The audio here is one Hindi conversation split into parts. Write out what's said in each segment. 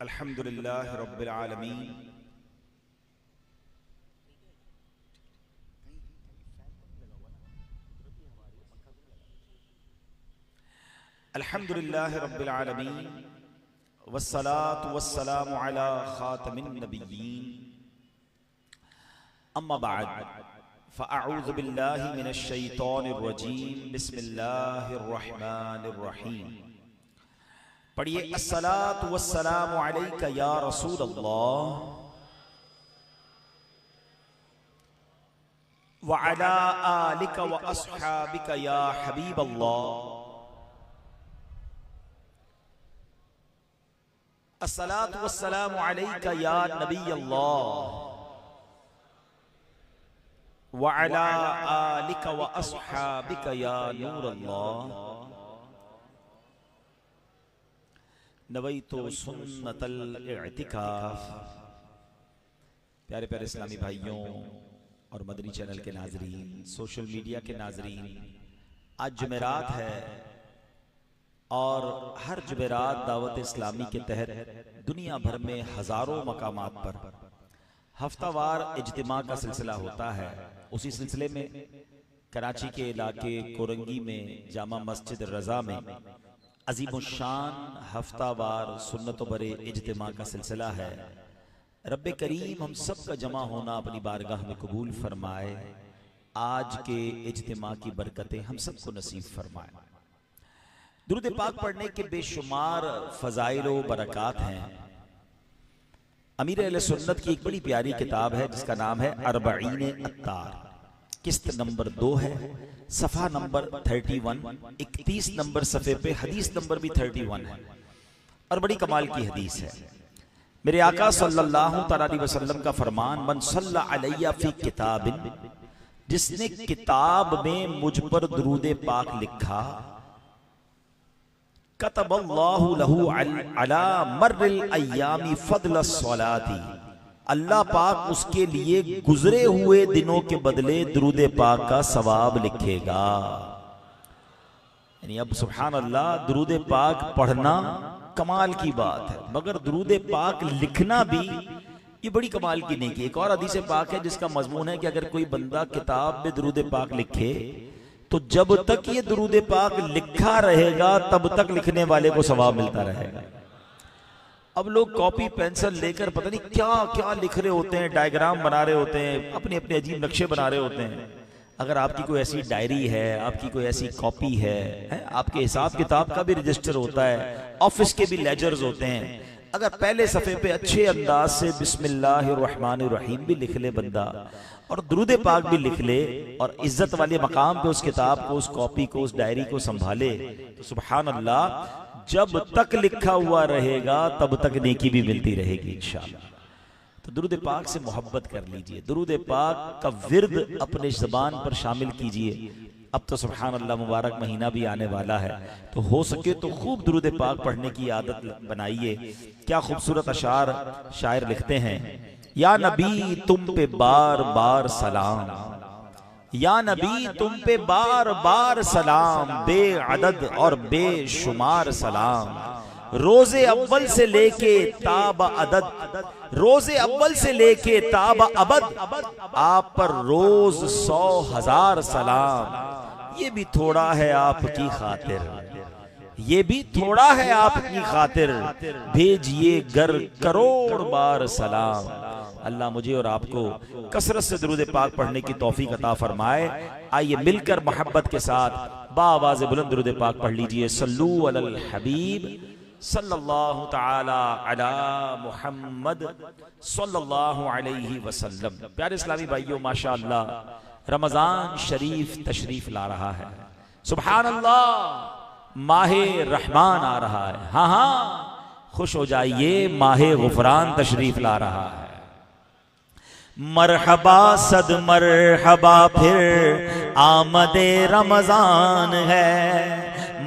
अल्हम्दुलिल्लाह रब्बिल आलमीन अल्हम्दुलिल्लाह रब्बिल आलमीन वस्सलातु वस्सलामु अला खातमिन नबिय्यीन अम्मा बअद फ़अऊज़ु बिल्लाहि मिनश शैतानिर रजीम बिस्मिल्लाहिर रहमानिर रहीम। पढ़िए अस्सलातु वस्सलामु अलैका या रसूल अल्लाह व अला आलिका व अस्हाबिका या हबीब अल्लाह। अस्सलातु वस्सलामु अलैका या नबी अल्लाह व अला आलिका व अस्हाबिका या नूर अल्लाह। नवैतो सुन्नतल इअ्तिकाफ। प्यारे प्यारे इस्लामी भाइयों और मदनी चैनल के नाजरीन, सोशल मीडिया के नाजरीन, आज जुमेरात है और हर जुमेरात दावत इस्लामी के तहत दुनिया भर में हजारों मकामात पर हफ्तावार इज्तिमा का सिलसिला होता है। उसी सिलसिले में कराची के इलाके कोरंगी में जामा मस्जिद रजा में अजीमुशान हफ्तावार सुन्नत बरे इज्तिमा का सिलसिला है। रब्बे करीम हम सब का जमा होना अपनी बारगाह में कबूल फरमाए। आज के इज्तिमा की बरकतें हम सबको नसीब फरमाए। दुरूद पाक पढ़ने के बेशुमार फजाइल व बरक़ात हैं। अमीर अहले सुन्नत की एक बड़ी प्यारी किताब है जिसका नाम है अरबईन अत्तार। किस्त नंबर 2 है, सफ़ा नंबर 31, 31 नंबर सफ़े पे हदीस नंबर भी 31 है और बड़ी कमाल की हदीस है। मेरे आका सल्लल्लाहु अलैहि वसल्लम का फरमान, मन सल्ला अलैया फी किताबिन, जिसने किताब में मुझ पर दुरूद पाक लिखा, कतबल्लाहु लहू अला मर्रिल अय्यामी फद्ल सलाती, अल्लाह पाक उसके लिए गुजरे हुए दिनों के बदले दुरूद पाक का सवाब लिखेगा। यानी अब सुभान अल्लाह, दुरूद पाक पढ़ना कमाल की बात है, मगर दुरूद पाक लिखना भी ये बड़ी कमाल की नेकी। एक और हदीस पाक है जिसका मजमून है कि अगर कोई बंदा किताब में दुरूद पाक लिखे तो जब तक ये दुरूद पाक लिखा रहेगा तब तक लिखने वाले को सवाब मिलता रहेगा। अब लोग कॉपी पेंसिल लेकर पता नहीं क्या क्या लिख रहे होते हैं, डायग्राम बना रहे होते हैं, अपने अपने अजीब नक्शे बना रहे होते हैं। अगर आपकी कोई ऐसी डायरी है, आपकी कोई ऐसी कॉपी है, आपके हिसाब किताब का भी रजिस्टर होता है, ऑफिस के भी लेजर्स होते हैं, अगर पहले सफ़े पे अच्छे अंदाज से बिस्मिल्लाहिर्रहमानिर्रहीम भी लिख ले बंदा और दुरूद पाक भी लिख ले और इज्जत वाले मकाम पे उस किताब को, उस कॉपी को, उस डायरी को संभाले तो सुभान अल्लाह, जब तक लिखा हुआ रहेगा तब तक नेकी भी मिलती रहेगी इंशाअल्लाह। तो दुरूद पाक से मोहब्बत कर लीजिए, दुरूद पाक का विर्द अपने ज़बान पर शामिल कीजिए। अब तो सुभान अल्लाह मुबारक महीना भी आने वाला है, तो हो सके तो खूब दुरूद पाक पढ़ने की आदत बनाइए। क्या खूबसूरत अशार शायर लिखते हैं, या नबी तुम पे बार बार सलाम, या नबी तुम पे बार बार सलाम, बेअदद और बेशुमार सलाम, रोजे अव्वल से लेके ताबा अदद, रोजे अव्वल से लेके ताबा अबद, आप पर रोज 100,000 सलाम। ये भी थोड़ा है आपकी खातिर, ये भी थोड़ा है आपकी खातिर, भेजिए घर करोड़ बार सलाम। अल्लाह मुझे और आपको कसरत से दुरूद पाक पढ़ने की तौफीक अता फरमाए। आइए मिलकर मोहब्बत के साथ बाआवाज़ बुलंद दुरूद पाक पढ़ लीजिए। सल्लू अलल हबीब सल्लल्लाहु तआला अला मुहम्मद सल्लल्लाहु अलैहि वसल्लम। प्यारे इस्लामी भाइयों, माशाअल्लाह रमजान शरीफ तशरीफ ला रहा है। सुभान अल्लाह, माहे रहमान आ रहा है। हाँ हाँ, खुश हो जाइए, माहे गुफरान तशरीफ ला रहा है। मरहबा सद मरहबा फिर आमदे रमजान है,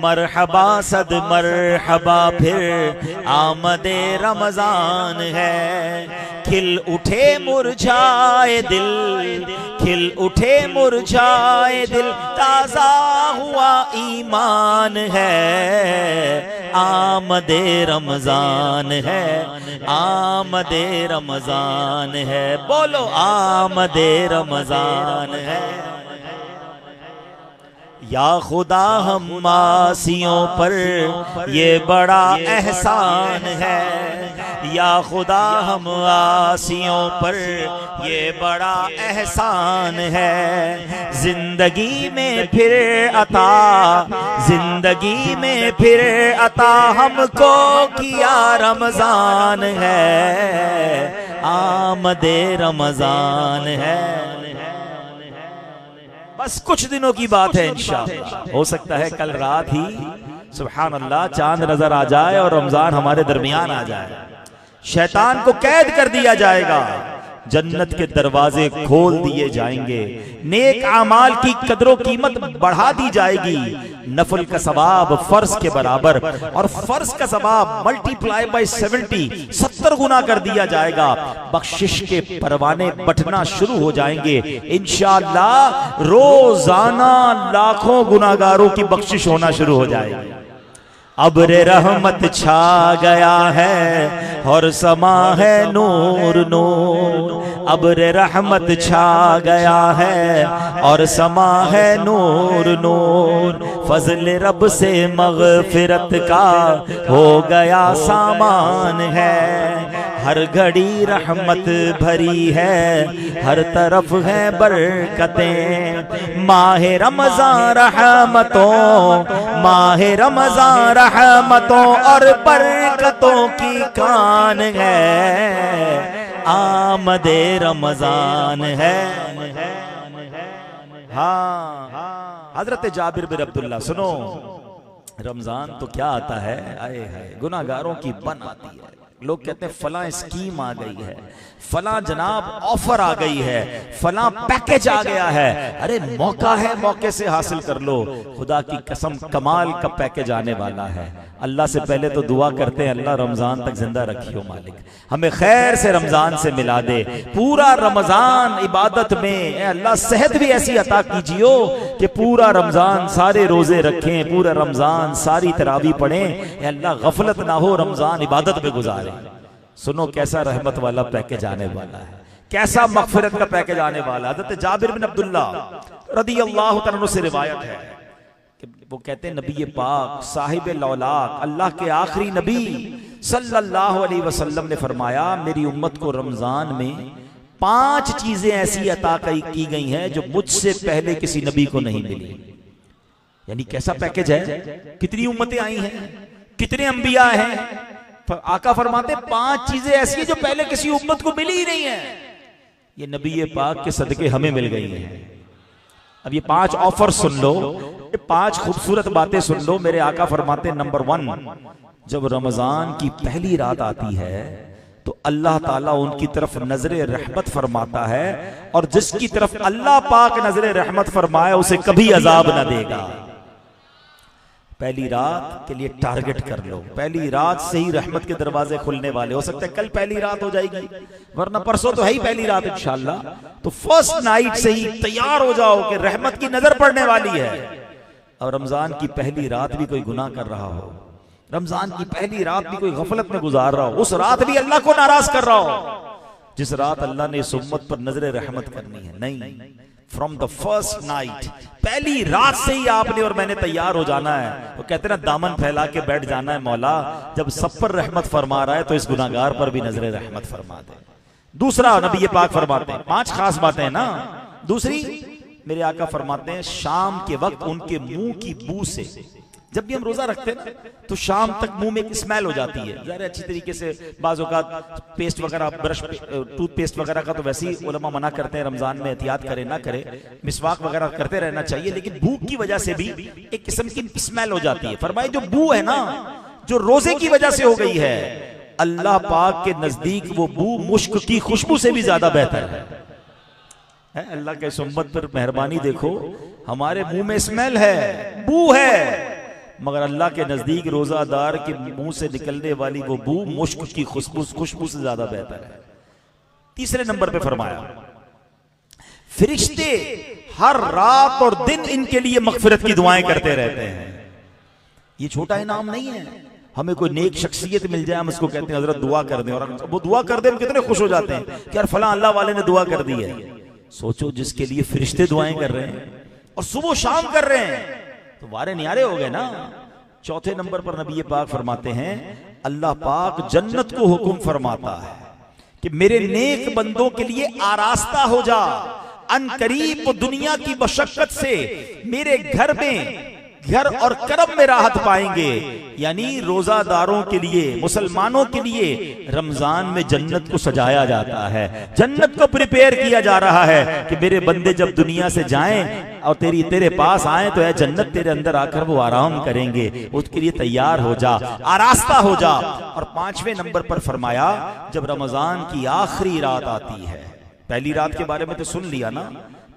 मरहबा सद मरहबा फिर आमदे रमजान है, खिल उठे मुरझाए दिल खिल उठे मुरझाए दिल, ताजा हुआ ईमान है। आमदे रमजान है, आमदे रमजान है, बोलो आमदे रमजान है। या खुदा हम मासियों पर ये बड़ा एहसान है, या खुदा हम आसियों पर ये बड़ा एहसान है। जिंदगी में फिर अता, जिंदगी में फिर अता हमको किया रमजान है। आमदे रमजान है। बस कुछ दिनों की बात है, इंशाअल्लाह हो सकता है कल रात ही सुभान अल्लाह चांद नजर आ जाए और रमजान हमारे दरमियान आ जाए। शैतान को कैद कर दिया जाएगा, जन्नत के दरवाजे खोल दिए जाएंगे, नेक आमाल की कदरों कीमत बढ़ा दी जाएगी, नफल का सवाब फर्ज के बराबर और फर्ज का सवाब मल्टीप्लाई बाय 70 गुना कर दिया जाएगा। बख्शिश के परवाने बटना शुरू हो जाएंगे इंशाअल्लाह। रोजाना लाखों गुनाहगारों की बख्शिश होना शुरू हो जाएगी। अब्र रहमत छा गया है और समा है नूर नूर। अब्र रहमत छा गया है और समा है नूर नूर। फजल रब से मगफिरत का हो गया सामान है। हर घड़ी रहमत भरी है, हर तरफ है बरकतें। माहे रमजान रहमतों, माहे रमजान रहमतों और बरकतों की कान है। आमदे रमजान है। हाँ, हजरत जाबिर बिन अब्दुल्लाह सुनो, रमजान तो क्या आता है, आए है गुनाहगारों की बन आती है। लोग कहते हैं फलां स्कीम आ गई है, फलां जनाब ऑफर आ गई है, फलां पैकेज आ गया है। अरे मौका है, मौके से हासिल कर लो। खुदा की कसम कमाल का पैकेज आने वाला है। अल्लाह से पहले तो दुआ करते हैं, अल्लाह रमजान तक जिंदा रखियो मालिक, हमें खैर से रमजान से मिला दे। पूरा रमजान इबादत में अल्लाह सेहत भी ऐसी अता कीजियो कि पूरा रमजान सारे रोजे रखें, पूरा रमजान सारी तरावी पढ़ें। अल्लाह गफलत ना हो, रमजान इबादत में गुजारे। सुनो कैसा रहमत वाला पैकेज आने वाला है, कैसा मगफिरत का पैकेज आने वाला है। हज़रत जाबिर बिन अब्दुल्लाह रदियल्लाहु तआला से रिवायत है कि वो कहते हैं नबी पाक साहिब लौलाक अल्लाह के आखिरी नबी सल्लल्लाहु अलैहि वसल्लम ने फरमाया, मेरी उम्मत को रमजान में 5 चीजें ऐसी अता की गई हैं जो मुझसे पहले किसी नबी को नहीं मिली। यानी कैसा पैकेज है, कितनी उम्मतें आई हैं, कितने अंबिया हैं। आका फरमाते 5 चीजें ऐसी हैं जो पहले किसी उम्मत को मिली ही नहीं है, ये नबी पाक के सदके हमें मिल गई हैं। अब ये 5 ऑफर सुन लो, ये 5 खूबसूरत बातें सुन लो। मेरे आका फरमाते नंबर 1, जब रमजान की पहली रात आती है तो अल्लाह ताला उनकी तरफ नजरे रहमत फरमाता है, और जिसकी तरफ अल्लाह पाक नजरे रहमत फरमाए उसे कभी अजाब ना देगा। पहली रात के लिए टारगेट कर लो, पहली रात से ही रहमत के दरवाजे खुलने वाले। हो सकता है कल पहली रात हो जाएगी, वरना परसों तो है ही पहली रात इंशाअल्लाह। तो फर्स्ट नाइट से ही तैयार हो जाओ कि रहमत की नजर पड़ने वाली है। और रमजान की पहली रात भी कोई गुनाह कर रहा हो, रमजान की पहली रात भी कोई गफलत में गुजार रहा हो, उस रात भी अल्लाह को नाराज कर रहा हो, जिस रात अल्लाह ने इस उम्मत पर नजर रहमत करनी है। नहीं, फ्रॉम द फर्स्ट नाइट, पहली रात से ही आपने और मैंने तैयार हो जाना है। वो कहते ना दामन फैला के बैठ जाना है, मौला जब सब पर रहमत फरमा रहा है तो इस गुनाहगार पर भी नजर रहमत फरमा दे। दूसरा नबी पाक फरमाते हैं, 5 खास बातें हैं ना। दूसरी मेरे आका फरमाते हैं, शाम के वक्त उनके मुंह की बू से, जब भी हम रोजा रखते हैं ना तो शाम तक मुंह में एक स्मेल हो जाती है। ज़ाहिर अच्छी तरीके से बाज़ औक़ात पेस्ट वगैरह, ब्रश, टूथपेस्ट वगैरह का तो वैसे ही उलमा मना करते हैं, रमजान में एहतियात करें ना करें, मिसवाक वगैरह करते रहना चाहिए, लेकिन भूख की वजह से भी एक किस्म की स्मेल हो जाती है। फरमाए जो बू है ना, जो रोजे की वजह से हो गई है, अल्लाह पाक के नजदीक वो बू मुश्क की खुशबू से भी ज्यादा बेहतर है। अल्लाह के उम्मत पर मेहरबानी देखो, हमारे मुंह में स्मेल है, बू है, मगर अल्लाह के नजदीक रोजादार के मुंह से निकलने वाली वो बू मुश्क की खुशबू से ज्यादा बेहतर है। तीसरे नंबर पे फरमाया, फरिश्ते हर रात और दिन इनके लिए मगफिरत की दुआएं करते रहते हैं। ये छोटा इनाम नहीं है। हमें कोई नेक शख्सियत मिल जाए, हम उसको कहते हैं हजरत दुआ कर दें, और वो दुआ कर दे हम कितने खुश हो जाते हैं कि यार फला अल्लाह वाले ने दुआ कर दी है। सोचो जिसके लिए फरिश्ते दुआएं कर रहे हैं और सुबह शाम कर रहे हैं, तो वारे न्यारे हो गए ना। चौथे नंबर पर नबी पाक फरमाते हैं, अल्लाह पाक जन्नत को हुक्म फरमाता है कि मेरे नेक बंदों के लिए आरास्ता हो जा, अनकरीब वो दुनिया की मशक्कत से मेरे घर और करम में राहत पाएंगे। यानी रोजादारों के लिए, मुसलमानों के लिए रमजान में जन्नत को सजाया जाता है, जन्नत को प्रिपेयर किया जा रहा है कि मेरे बंदे जब दुनिया से जाएं और तेरे पास आए तो है जन्नत तेरे अंदर आकर वो आराम करेंगे, उसके लिए तैयार हो जा, आरास्ता हो जा। और पांचवें नंबर पर फरमाया, जब रमजान की आखिरी रात आती है, पहली रात के बारे में तो सुन लिया ना,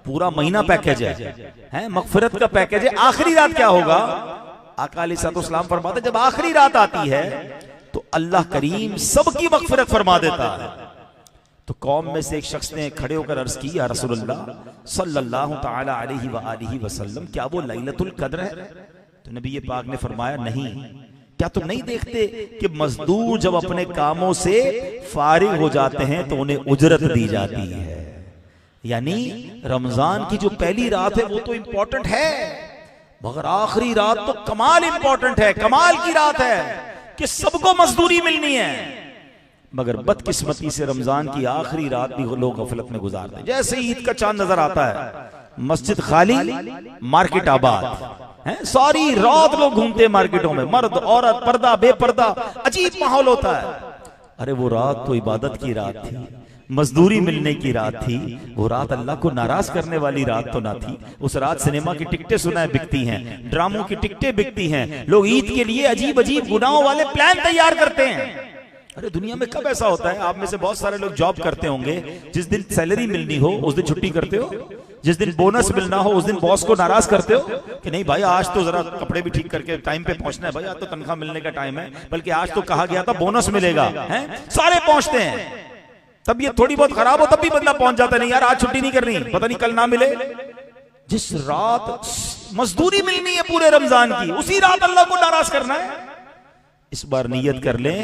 पूरा महीना पैकेज है, मगफिरत का पैकेज है। आखिरी रात क्या होगा? आका अलैहिस्सलाम फरमाते जब आखिरी रात आती है तो अल्लाह करीम सबकी मगफिरत फरमा देता है। तो कौम में से एक शख्स ने खड़े होकर अर्ज की, या रसूलल्लाह सल्लल्लाहु तआला अलैहि वसल्लम, क्या वो लैलतुल कद्र है? तो नबी पाक ने फरमाया, नहीं। क्या तुम नहीं देखते कि मजदूर जब अपने कामों से फारिग हो जाते हैं तो उन्हें उजरत दी जाती है। यानी रमजान की जो पहली रात है वो तो इंपॉर्टेंट है, मगर आखिरी रात तो कमाल इंपॉर्टेंट है, कमाल की रात है कि सबको मजदूरी मिलनी है। मगर बदकिस्मती से रमजान की आखिरी रात भी लोग गफलत में गुजारते हैं। जैसे ईद का चांद नजर आता है, मस्जिद खाली, मार्केट आबाद है, सारी रात लोग घूमते हैं मार्केटों में, मर्द औरत, पर्दा बेपर्दा, अजीब माहौल होता है। अरे वो रात तो इबादत की रात थी, मजदूरी मिलने की रात थी, वो रात अल्लाह को नाराज करने वाली रात तो ना थी। उस रात सिनेमा की टिकटें सुनाए बिकती हैं, ड्रामों की टिकटें बिकती हैं, लोग ईद के लिए अजीब अजीब गुनाहों वाले प्लान तैयार करते हैं। अरे दुनिया में कब ऐसा होता है? आप में से बहुत सारे लोग जॉब करते होंगे, जिस दिन सैलरी मिलनी हो उस दिन छुट्टी करते हो, जिस दिन बोनस मिलना हो उस दिन बॉस को नाराज करते हो कि नहीं भाई आज तो जरा कपड़े भी ठीक करके टाइम पे पहुंचना है, भाई आज तो तनख्वाह मिलने का टाइम है, बल्कि आज तो कहा गया था बोनस मिलेगा, हैं? सारे पहुंचते हैं। तब ये थोड़ी बहुत खराब हो तब भी बंदा पहुंच जाता नहीं, यार आज छुट्टी नहीं करनी, पता नहीं कल ना मिले। जिस रात मजदूरी मिलनी है पूरे रमजान की, उसी रात अल्लाह को नाराज करना है। इस बार नियत कर लें,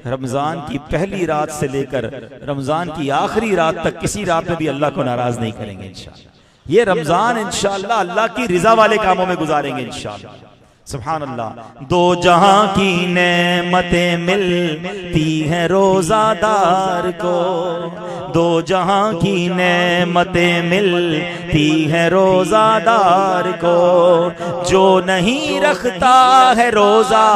रमजान की पहली रात से लेकर रमजान की आखिरी रात तक किसी रात में भी अल्लाह को नाराज नहीं करेंगे इंशाअल्लाह। ये रमजान इंशाअल्लाह अल्लाह की रिजा वाले कामों में गुजारेंगे इंशाअल्लाह। सुभान अल्लाह। दो जहां की नेमतें मिलती हैं रोजादार को, दो जहां की नेमतें मिलती हैं रोजादार को, जो नहीं रखता है रोजा,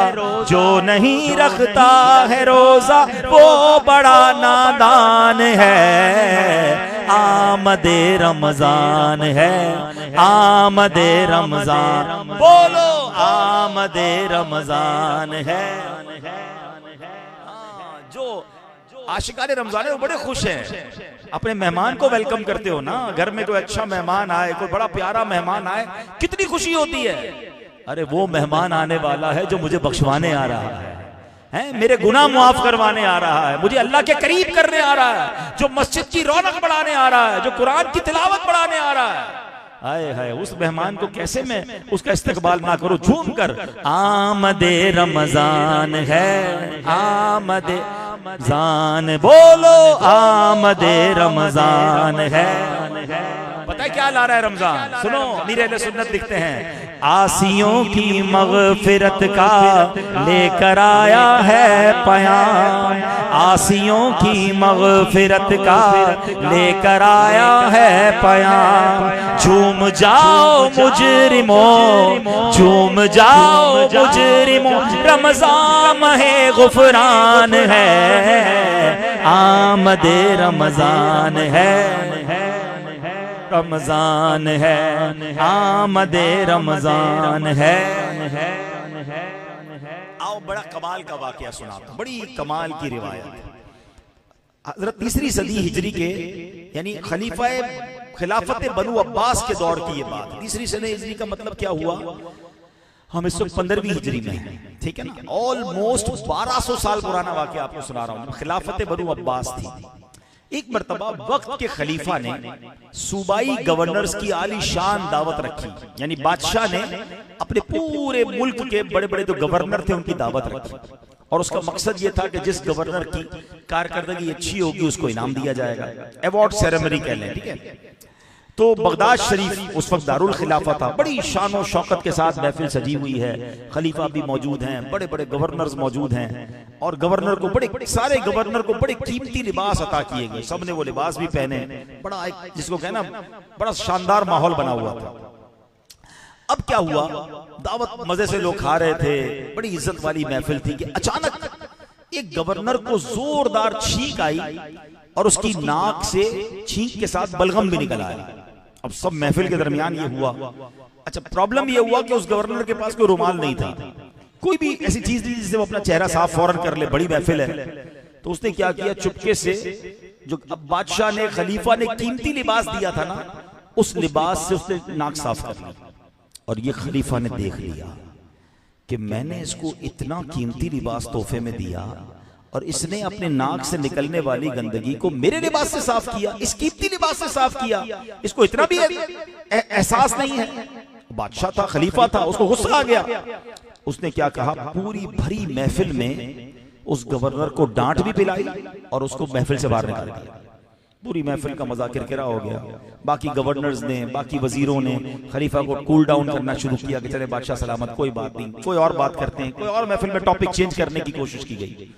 जो नहीं रखता है रोजा वो बड़ा नादान है। आमदे रमजान है, आमदे रमजान, बोलो आमदे रमजान है। जो आशिकाने रमजान है वो बड़े खुश हैं, अपने मेहमान को वेलकम करते हो ना, घर में कोई अच्छा मेहमान आए, कोई बड़ा प्यारा मेहमान आए, कितनी खुशी होती है। अरे वो मेहमान आने वाला है जो मुझे बख्शवाने आ रहा है, मेरे गुनाह मुआफ करवाने आ रहा है, मुझे अल्लाह के करीब करने आ रहा है, जो मस्जिद की रौनक बढ़ाने आ रहा है, जो कुरान की तिलावत बढ़ाने आ रहा है। आए हाय, उस मेहमान को कैसे मैं उसका इस्तकबाल ना करूं झूम कर। आमदे रमजान है, आमदे रमजान, बोलो आमदे रमजान है। पता है क्या ला रहा है रमजान? सुनो, मीर अहले सुन्नत लिखते हैं, आसियों की मगफिरत का लेकर आया है पयाम, आसियों की मगफिरत का लेकर आया है पयाम। झूम जाओ मुजरिमों, झूम जाओ मुजरिमों, रमजान है गुफरान है, आमदे रमजान है, रमजान है, आमदे रमजान है। आओ बड़ा कमाल का वाकया सुनाता हूं, बड़ी कमाल की रिवायत। हजरत तीसरी सदी हिजरी के यानी खिलाफत बनु अब्बास के दौर की ये बात। तीसरी सदी हिजरी का मतलब क्या हुआ? हम इस वक्त 15वीं हिजरी में हैं, ठीक है ना। ऑलमोस्ट 1200 साल पुराना वाकया आपको सुना रहा हूं। खिलाफत बनु अब्बास थी, एक मर्तबा वक्त के खलीफा ने सूबाई गवर्नर्स की आलीशान दावत रखी, यानी बादशाह ने अपने पूरे मुल्क के बड़े बड़े जो गवर्नर थे उनकी दावत रखी, और उसका मकसद ये था कि जिस गवर्नर की कारकर्दगी अच्छी होगी उसको इनाम दिया जाएगा, अवार्ड सेरेमनी कह लें, ठीक है। तो बगदाद शरीफ उस वक्त दारुल खिलाफा था, बड़ी शान और शौकत के साथ महफिल सजी हुई है, खलीफा भी मौजूद हैं, बड़े बड़े गवर्नर्स मौजूद हैं, और गवर्नर को बड़े सारे गवर्नर को बड़े कीमती लिबास अता किए गए, सबने वो लिबास भी पहने, बड़ा एक जिसको कहना बड़ा शानदार माहौल बना हुआ था। अब क्या हुआ, दावत मजे से लोग खा रहे थे, बड़ी इज्जत वाली महफिल थी कि अचानक एक गवर्नर को जोरदार छींक आई और उसकी नाक से छींक के साथ बलगम भी निकल आया। अब सब महफिल के दरमियान ये हुआ। अच्छा, प्रॉब्लम ये हुआ कि उस गवर्नर के पास कोई रुमाल नहीं था, कोई भी ऐसी चीज नहीं जिससे वो अपना चेहरा साफ फौरन कर ले, बड़ी महफिल है। तो उसने क्या किया, चुपके से जो अब बादशाह ने खलीफा ने कीमती लिबास दिया था ना, उस लिबास से उसने नाक साफ कर ली, और ये खलीफा ने देख लिया कि मैंने इसको इतना कीमती लिबास तोहफे में दिया और इसने अपने नाक से निकलने वाली गंदगी को मेरे लिबास से साफ किया, इस कीमती लिबास से साफ किया, इसको इतना भी एहसास नहीं है। बादशाह था, खलीफा था, उसको गुस्सा आ गया। उसने क्या कहा, पूरी भरी महफिल में उस गवर्नर को डांट भी पिलाई और उसको महफिल से बाहर निकाल दिया। पूरी महफिल का मजा किरकिरा हो गया। बाकी गवर्नर्स ने, बाकी वजीरों ने खलीफा को कूल डाउन करना शुरू किया कि चले बादशाह सलामत, कोई बात नहीं, कोई और बात करते हैं, कोई और महफिल में टॉपिक चेंज करने की कोशिश की गई।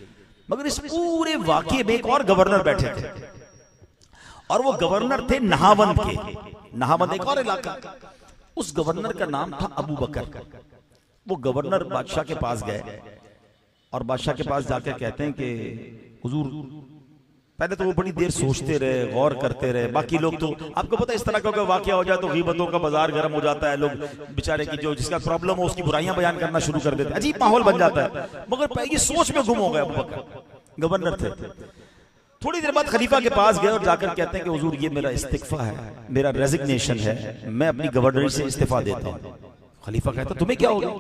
मगर इस पूरे वाकये में एक और गवर्नर बैठे थे, और वो गवर्नर थे नहावंद के। नहावंद एक और इलाका, उस गवर्नर का नाम था अबू बकर। वो गवर्नर बादशाह के पास गए और बादशाह के पास जाकर कहते हैं कि हुजूर, पहले तो वो बड़ी देर सोचते रहे, गौर करते रहे। बाकी लोग तो आपको पता है इस तरह का वाकया हो जाए तो गीबतों का बाजार गर्म हो जाता है, लोग बेचारे की जो जिसका प्रॉब्लम हो उसकी बुराइयां बयान करना शुरू कर देते हैं, अजीब माहौल बन जाता है। मगर ये सोच में गुम हो गए। अबू बकर गवर्नर थे। थोड़ी देर बाद खलीफा के पास गए और जाकर कहते हैं कि हुजूर, ये मेरा इस्तीफा है, मेरा रेजिग्नेशन है, मैं अपनी गवर्नरी से इस्तीफा देता हूँ। खलीफा कहता, तुम्हें क्या हो गया,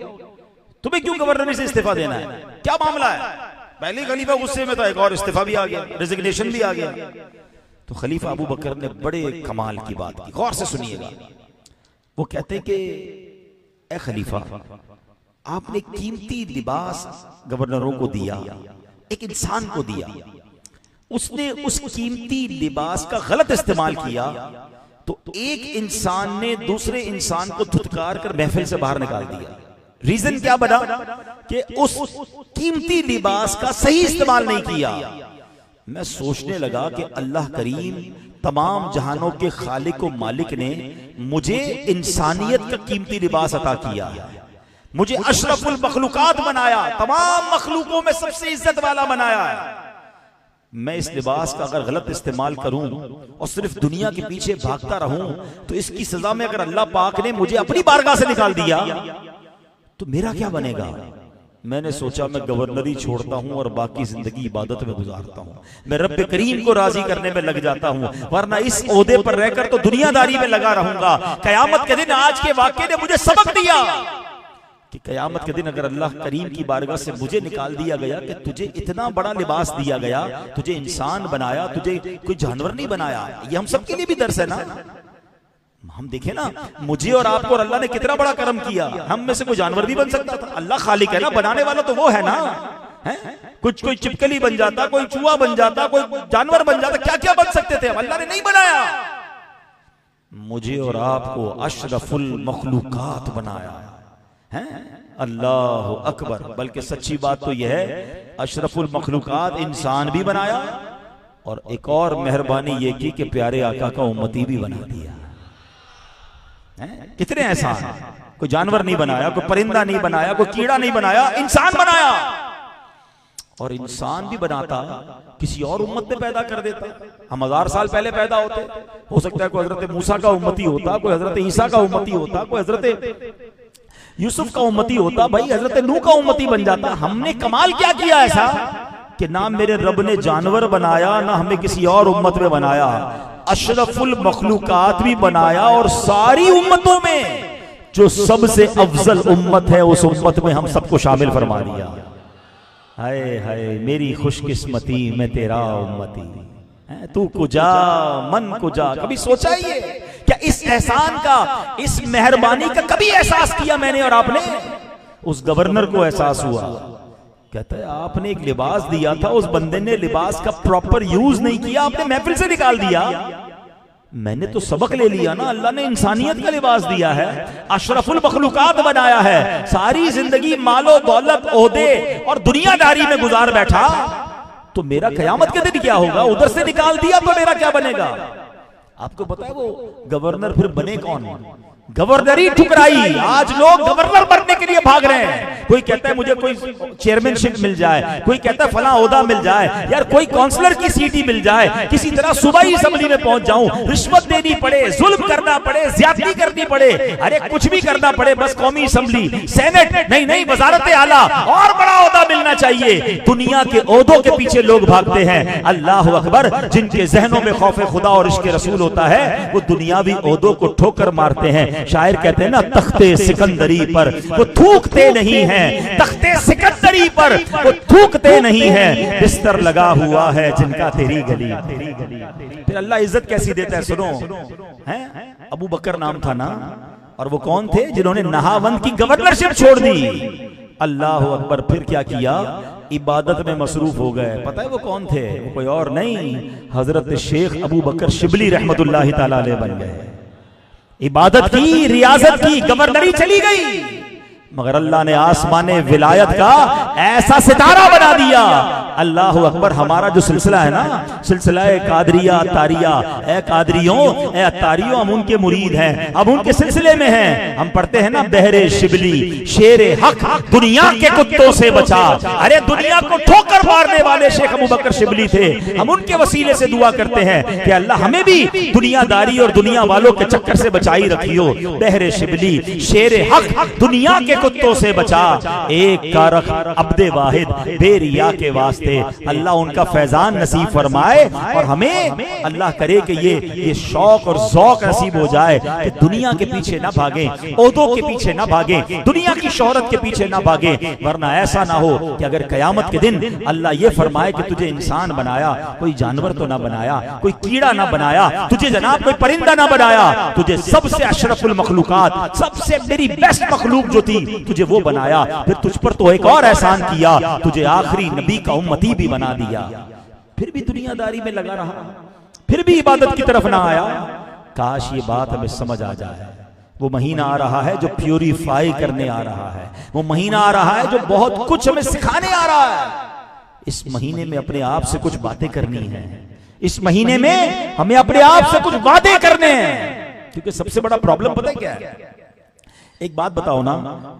तुम्हें क्यों गवर्नरी से इस्तीफा देना है, क्या मामला है? पहले खलीफा गुस्से में था, एक और इस्तीफा भी आ गया, रेजिग्नेशन भी आ गया। तो खलीफा अबू बकर ने बड़े कमाल की बात की, गौर से सुनिएगा। वो कहते कि ए खलीफा, आपने कीमती लिबास गवर्नरों को दिया, एक इंसान को दिया, उसने उस कीमती लिबास का गलत इस्तेमाल किया, तो एक इंसान ने दूसरे इंसान को धुतकार कर महफिल से बाहर निकाल दिया। रीजन क्या बना कि उस कीमती लिबास का सही इस्तेमाल नहीं किया। मैं सोचने लगा कि अल्लाह करीम तमाम जहानों के खालिक व मालिक ने मुझे इंसानियत का कीमती लिबास अता किया, मुझे अशरफुल मखलूकात बनाया, तमाम मखलूकों में सबसे इज्जत वाला बनाया है। मैं इस लिबास का अगर गलत इस्तेमाल करूं और सिर्फ दुनिया के पीछे भागता रहूं तो इसकी सजा में अगर अल्लाह पाक ने मुझे अपनी बारगाह से निकाल दिया तो मेरा क्या बनेगा। मैंने सोचा मैं गवर्नरी छोड़ता हूं और बाकी जिंदगी इबादत में गुजारता हूं, मैं रब करीम को राजी करने में लग जाता हूं, वरना इस ओहदे पर रहकर तो दुनियादारी में लगा रहूंगा। कयामत के दिन आज के वाक़े ने मुझे सबक दिया कि कयामत के दिन अगर अल्लाह करीम की बारगाह से मुझे निकाल दिया गया कि तुझे इतना बड़ा लिबास दिया गया, तुझे इंसान बनाया, तुझे कोई जानवर नहीं बनाया। ये हम सबके लिए भी दर्स है ना। हम देखें ना, मुझे और आपको अल्लाह ने कितना बड़ा करम किया, हम में से कोई जानवर भी बन सकता था। अल्लाह खालिक है ना, बनाने वाला तो वो है ना। है कुछ कोई चिपकली बन जाता, कोई चूहा बन जाता, कोई जानवर बन जाता, क्या क्या बन सकते थे, अल्लाह ने नहीं बनाया। मुझे और आपको अशरफुल मखलूकात बनाया है। अल्लाह अकबर। बल्कि सच्ची बात तो यह है, अशरफुल मखलूकात इंसान भी बनाया और एक और मेहरबानी ये की कि प्यारे आका का उम्मती भी बना दिया। कितने एहसान, कोई जानवर नहीं बनाया, कोई परिंदा नहीं बनाया, कोई कीड़ा नहीं बनाया, इंसान बनाया। और इंसान भी बनाता किसी और उम्मत में पैदा कर देता। हम 1000 साल पहले पैदा होते, हो सकता है कोई हजरत मूसा का उम्मती होता, कोई हजरत ईसा का उम्मती होता, कोई हजरत यूसुफ का उम्मती होता, भाई हजरत नूह का उम्मती बन जाता। हमने कमाल क्या किया ऐसा कि ना मेरे रब ने जानवर बनाया, ना हमें किसी और उम्मत में बनाया, अशरफुल मखलूकात भी बनाया और सारी उम्मतों में जो सबसे अफजल उम्मत है उस उम्मत में हम सबको शामिल फरमा दिया। हाय हाय मेरी खुशकिस्मती, मैं तेरा उम्मती। तू कुजा मन कुजा, कभी सोचा ही है क्या इस एहसान का, इस मेहरबानी का कभी एहसास किया मैंने और आपने? उस गवर्नर को एहसास हुआ, कहता है आपने एक लिबास दिया था, उस बंदे ने लिबास का प्रॉपर यूज नहीं किया, आपने महफिल से निकाल दिया। मैंने तो सबक ले लिया ना, अल्लाह ने इंसानियत का लिबास दिया है, अशरफुल मखलूकात बनाया है, सारी जिंदगी मालो दौलत ओहदे और दुनियादारी में गुजार बैठा, तो मेरा कयामत के दिन क्या होगा? उधर से निकाल दिया तो मेरा क्या बनेगा? आपको पता है वो गवर्नर फिर बने कौन? गवर्नरी ठुकराई। आज लोग गवर्नर बनने के लिए भाग रहे हैं। कोई कहता है मुझे कोई चेयरमैनशिप मिल जाए, कोई कहता है फला ओहदा मिल जाए, यार कोई काउंसलर की सीट ही मिल जाए, किसी तरह सूबाई असेंबली में पहुंच जाऊं, रिश्वत देनी पड़े, जुल्म करना पड़े, ज्यादती करनी पड़े, अरे कुछ भी करना पड़े, बस कौमी असेंबली, सेनेट नहीं नहीं, वजारत आला और बड़ा ओहदा मिलना चाहिए। दुनिया के ओहदों के पीछे लोग भागते हैं। अल्लाह अकबर, जिनके जहनों में खौफ खुदा और इश्क रसूल होता है, वो दुनियावी ओहदों को ठोकर मारते हैं। शायर कहते हैं ना, तख्ते सिकंदरी पर वो थूकते नहीं हैं, तख्ते सिकंदरी पर वो थूकते नहीं हैं, बिस्तर लगा हुआ है जिनका तेरी गली। फिर अल्लाह इज्जत कैसी देता है सुनो, हैं? अबू बकर नाम था ना, और वो कौन थे जिन्होंने नहावंद की गवर्नरशिप छोड़ दी। अल्लाह अकबर, फिर क्या किया? इबादत में मसरूफ हो गए। पता है वो कौन थे? वो कोई और नहीं, हजरत शेख अबू बकर शिबली रहमतुल्लाहि ताला अलैह बन गए। इबादत की, रियाजत की, गवर्नरी चली गई, मगर अल्लाह ने आसमाने विलायत का ऐसा सितारा बना दिया। अल्लाह अकबर। हमारा जो सिलसिला है ना, सिलसिला कादरिया तारिया, ए कादरियों ए अतारियों, हम उनके मुरीद हैं, अब उनके सिलसिले में हैं। हम पढ़ते हैं ना, बहरे शिबली शेरे हक दुनिया के कुत्तों से बचा। अरे दुनिया को ठोकर मारने वाले शेख अबू बकर शिबली थे। हम उनके वसीले से दुआ करते हैं कि अल्लाह हमें भी दुनियादारी और दुनिया वालों के चक्कर से बचाई रखियो। बहरे शिबली शेरे हक दुनिया के कुत्तों से बचा, एक कारख अब्दे वाहिद बेरिया के वास्ते अल्लाह उनका फैजान नसीब फरमाए, और हमें अल्लाह करे कि ये शौक और ज़ौक़ नसीब हो जाए कि दुनिया के पीछे ना भागे, ओहदों के पीछे ना भागे, दुनिया की शोहरत के पीछे ना भागे। वरना ऐसा ना हो कि अगर कयामत के दिन अल्लाह ये फरमाए कि तुझे इंसान बनाया, कोई जानवर तो ना बनाया, कोई कीड़ा ना बनाया, तुझे जनाब कोई परिंदा ना बनाया, तुझे सबसे अशरफुल मखलूकात, सबसे मेरी बेस्ट मखलूक जो थी, तुझे वो बनाया। फिर तुझ पर तो एक और एहसान किया, तुझे आखिरी नबी का उम्मती भी बना दिया। फिर भी दुनियादारी में लगा रहा, फिर भी इबादत की तरफ ना आया। काश ये बात हमें समझ आ जाए। वो महीना आ रहा है जो प्यूरिफाई करने आ रहा है, वो महीना आ रहा है जो बहुत कुछ हमें सिखाने आ रहा है। इस महीने में अपने आप से कुछ बातें करनी है, इस महीने में हमें अपने आप से कुछ वादे करने हैं। क्योंकि सबसे बड़ा प्रॉब्लम पता है क्या है? एक बात बताओ ना,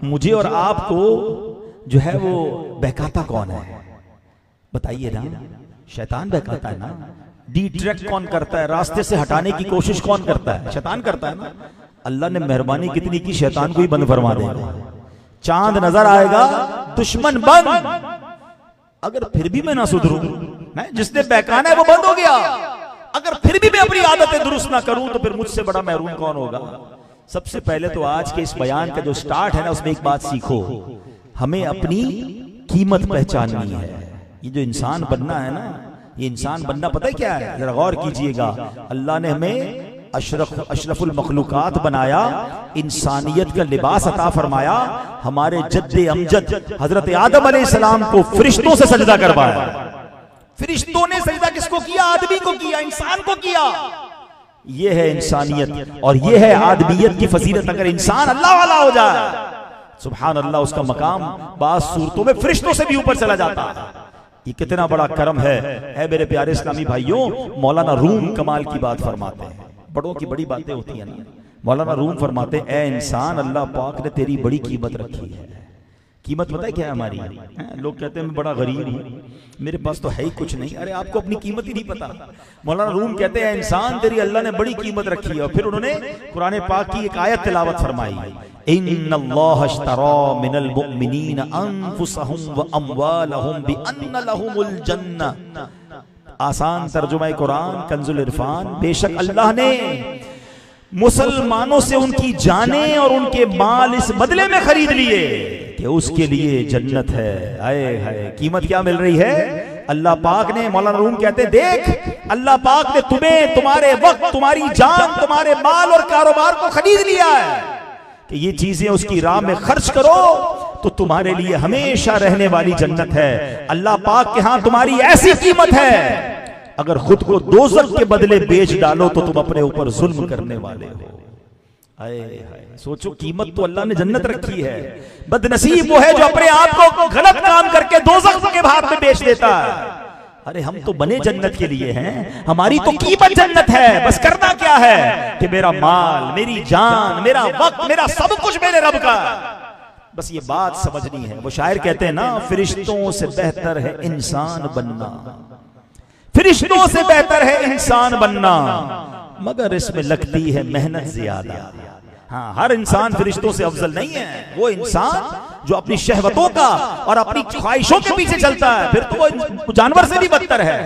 मुझे और आपको जो है वो बहकाता कौन है? बताइए ना। शैतान बहकाता है ना। डिट्रैक्ट कौन करता है? रास्ते से हटाने की कोशिश कौन करता है? शैतान करता है ना। अल्लाह ने मेहरबानी कितनी की, शैतान को ही बंद फरमा देगा। चांद नजर आएगा, दुश्मन बंद। अगर फिर भी मैं ना सुधरूं, जिसने बहकाना है वो बंद हो गया, अगर फिर भी मैं अपनी आदतें दुरुस्त ना करूं, तो फिर मुझसे बड़ा महरूम कौन होगा? सबसे पहले तो आज के इस बयान का जो स्टार्ट है ना, उसमें एक बात सीखो, हमें अपनी कीमत पहचाननी है। ये जो इंसान बनना है ना, ये इंसान बनना पता है क्या है? जरा गौर कीजिएगा। अल्लाह ने हमें अशरफुल मखलूकात बनाया, इंसानियत का लिबास अता फरमाया। हमारे जद्दे अमजद हजरत आदम अलैहिस्सलाम को फरिश्तों से सजदा करवाया। फरिश्तों ने सजदा किसको किया? आदमी को किया, इंसान को किया। ये है इंसानियत और ये है आदमियत की फजीलत। अगर इंसान अल्लाह वाला हो जाए, सुभान अल्लाह, उसका मकाम बास सूरतों में फरिश्तों से भी ऊपर चला जाता है। ये कितना बड़ा करम है मेरे प्यारे इस्लामी भाइयों। मौलाना रूम कमाल की बात फरमाते हैं, बड़ों की बड़ी बातें होती है ना। मौलाना रूम फरमाते हैं, ए इंसान, अल्लाह पाक ने तेरी बड़ी कीमत रखी है। कीमत पता है क्या है हमारी? लोग कहते हैं मैं बड़ा गरीब हूँ, मेरे पास तो है ही कुछ नहीं। अरे आपको अपनी कीमत ही नहीं पता। मौलाना रूम कहते हैं, इंसान तेरी अल्लाह ने बड़ी कीमत रखी है। और फिर उन्होंने कुरान पाक की एक आयत तिलावत फरमाई, इन्नल्लाह अश्तरा मिनल मुमिनीन अनफुसहुम व अमवालहुम बिअन्न लहुमुल जन्नह। आसान तर्जुमा कुरान कंजुल इरफान, बेशक अल्लाह ने मुसलमानों से उनकी जानें और उनके माल इस बदले में खरीद लिए कि उसके लिए जन्नत है। आए हाय, कीमत क्या मिल रही है? अल्लाह पाक ने, मौलाना रूम कहते हैं, देख अल्लाह पाक ने तुम्हें, तुम्हारे वक्त, तुम्हारी जान, तुम्हारे माल और कारोबार को खरीद लिया है कि ये चीजें उसकी राह में खर्च करो तो तुम्हारे लिए हमेशा रहने वाली जन्नत है। अल्लाह पाक के यहां तुम्हारी ऐसी कीमत है, अगर खुद को दोज़ख के बदले बेच डालो तो तुम अपने ऊपर जुल्म करने वाले हो। आए सोचो, कीमत तो अल्लाह ने जन्नत रखी है। बदनसीब वो है जो अपने आप को गलत काम करके दोज़ख के हाथ में बेच देता है। अरे हम तो बने जन्नत के लिए हैं, हमारी तो कीमत जन्नत है। बस करना क्या है कि मेरा माल, मेरी जान, मेरा वक्त, मेरा सब कुछ मेरे रब का, बस ये बात समझनी है। वो शायर कहते हैं ना, फरिश्तों से बेहतर है इंसान बनना, फरिश्तों से बेहतर है इंसान बनना, मगर इसमें लगती है मेहनत ज्यादा। हाँ, हर इंसान फरिश्तों से अफजल नहीं है। वो इंसान जो अपनी शहवतों का और अपनी ख्वाहिशों के पीछे चलता है, फिर तो वो जानवर से भी बदतर है।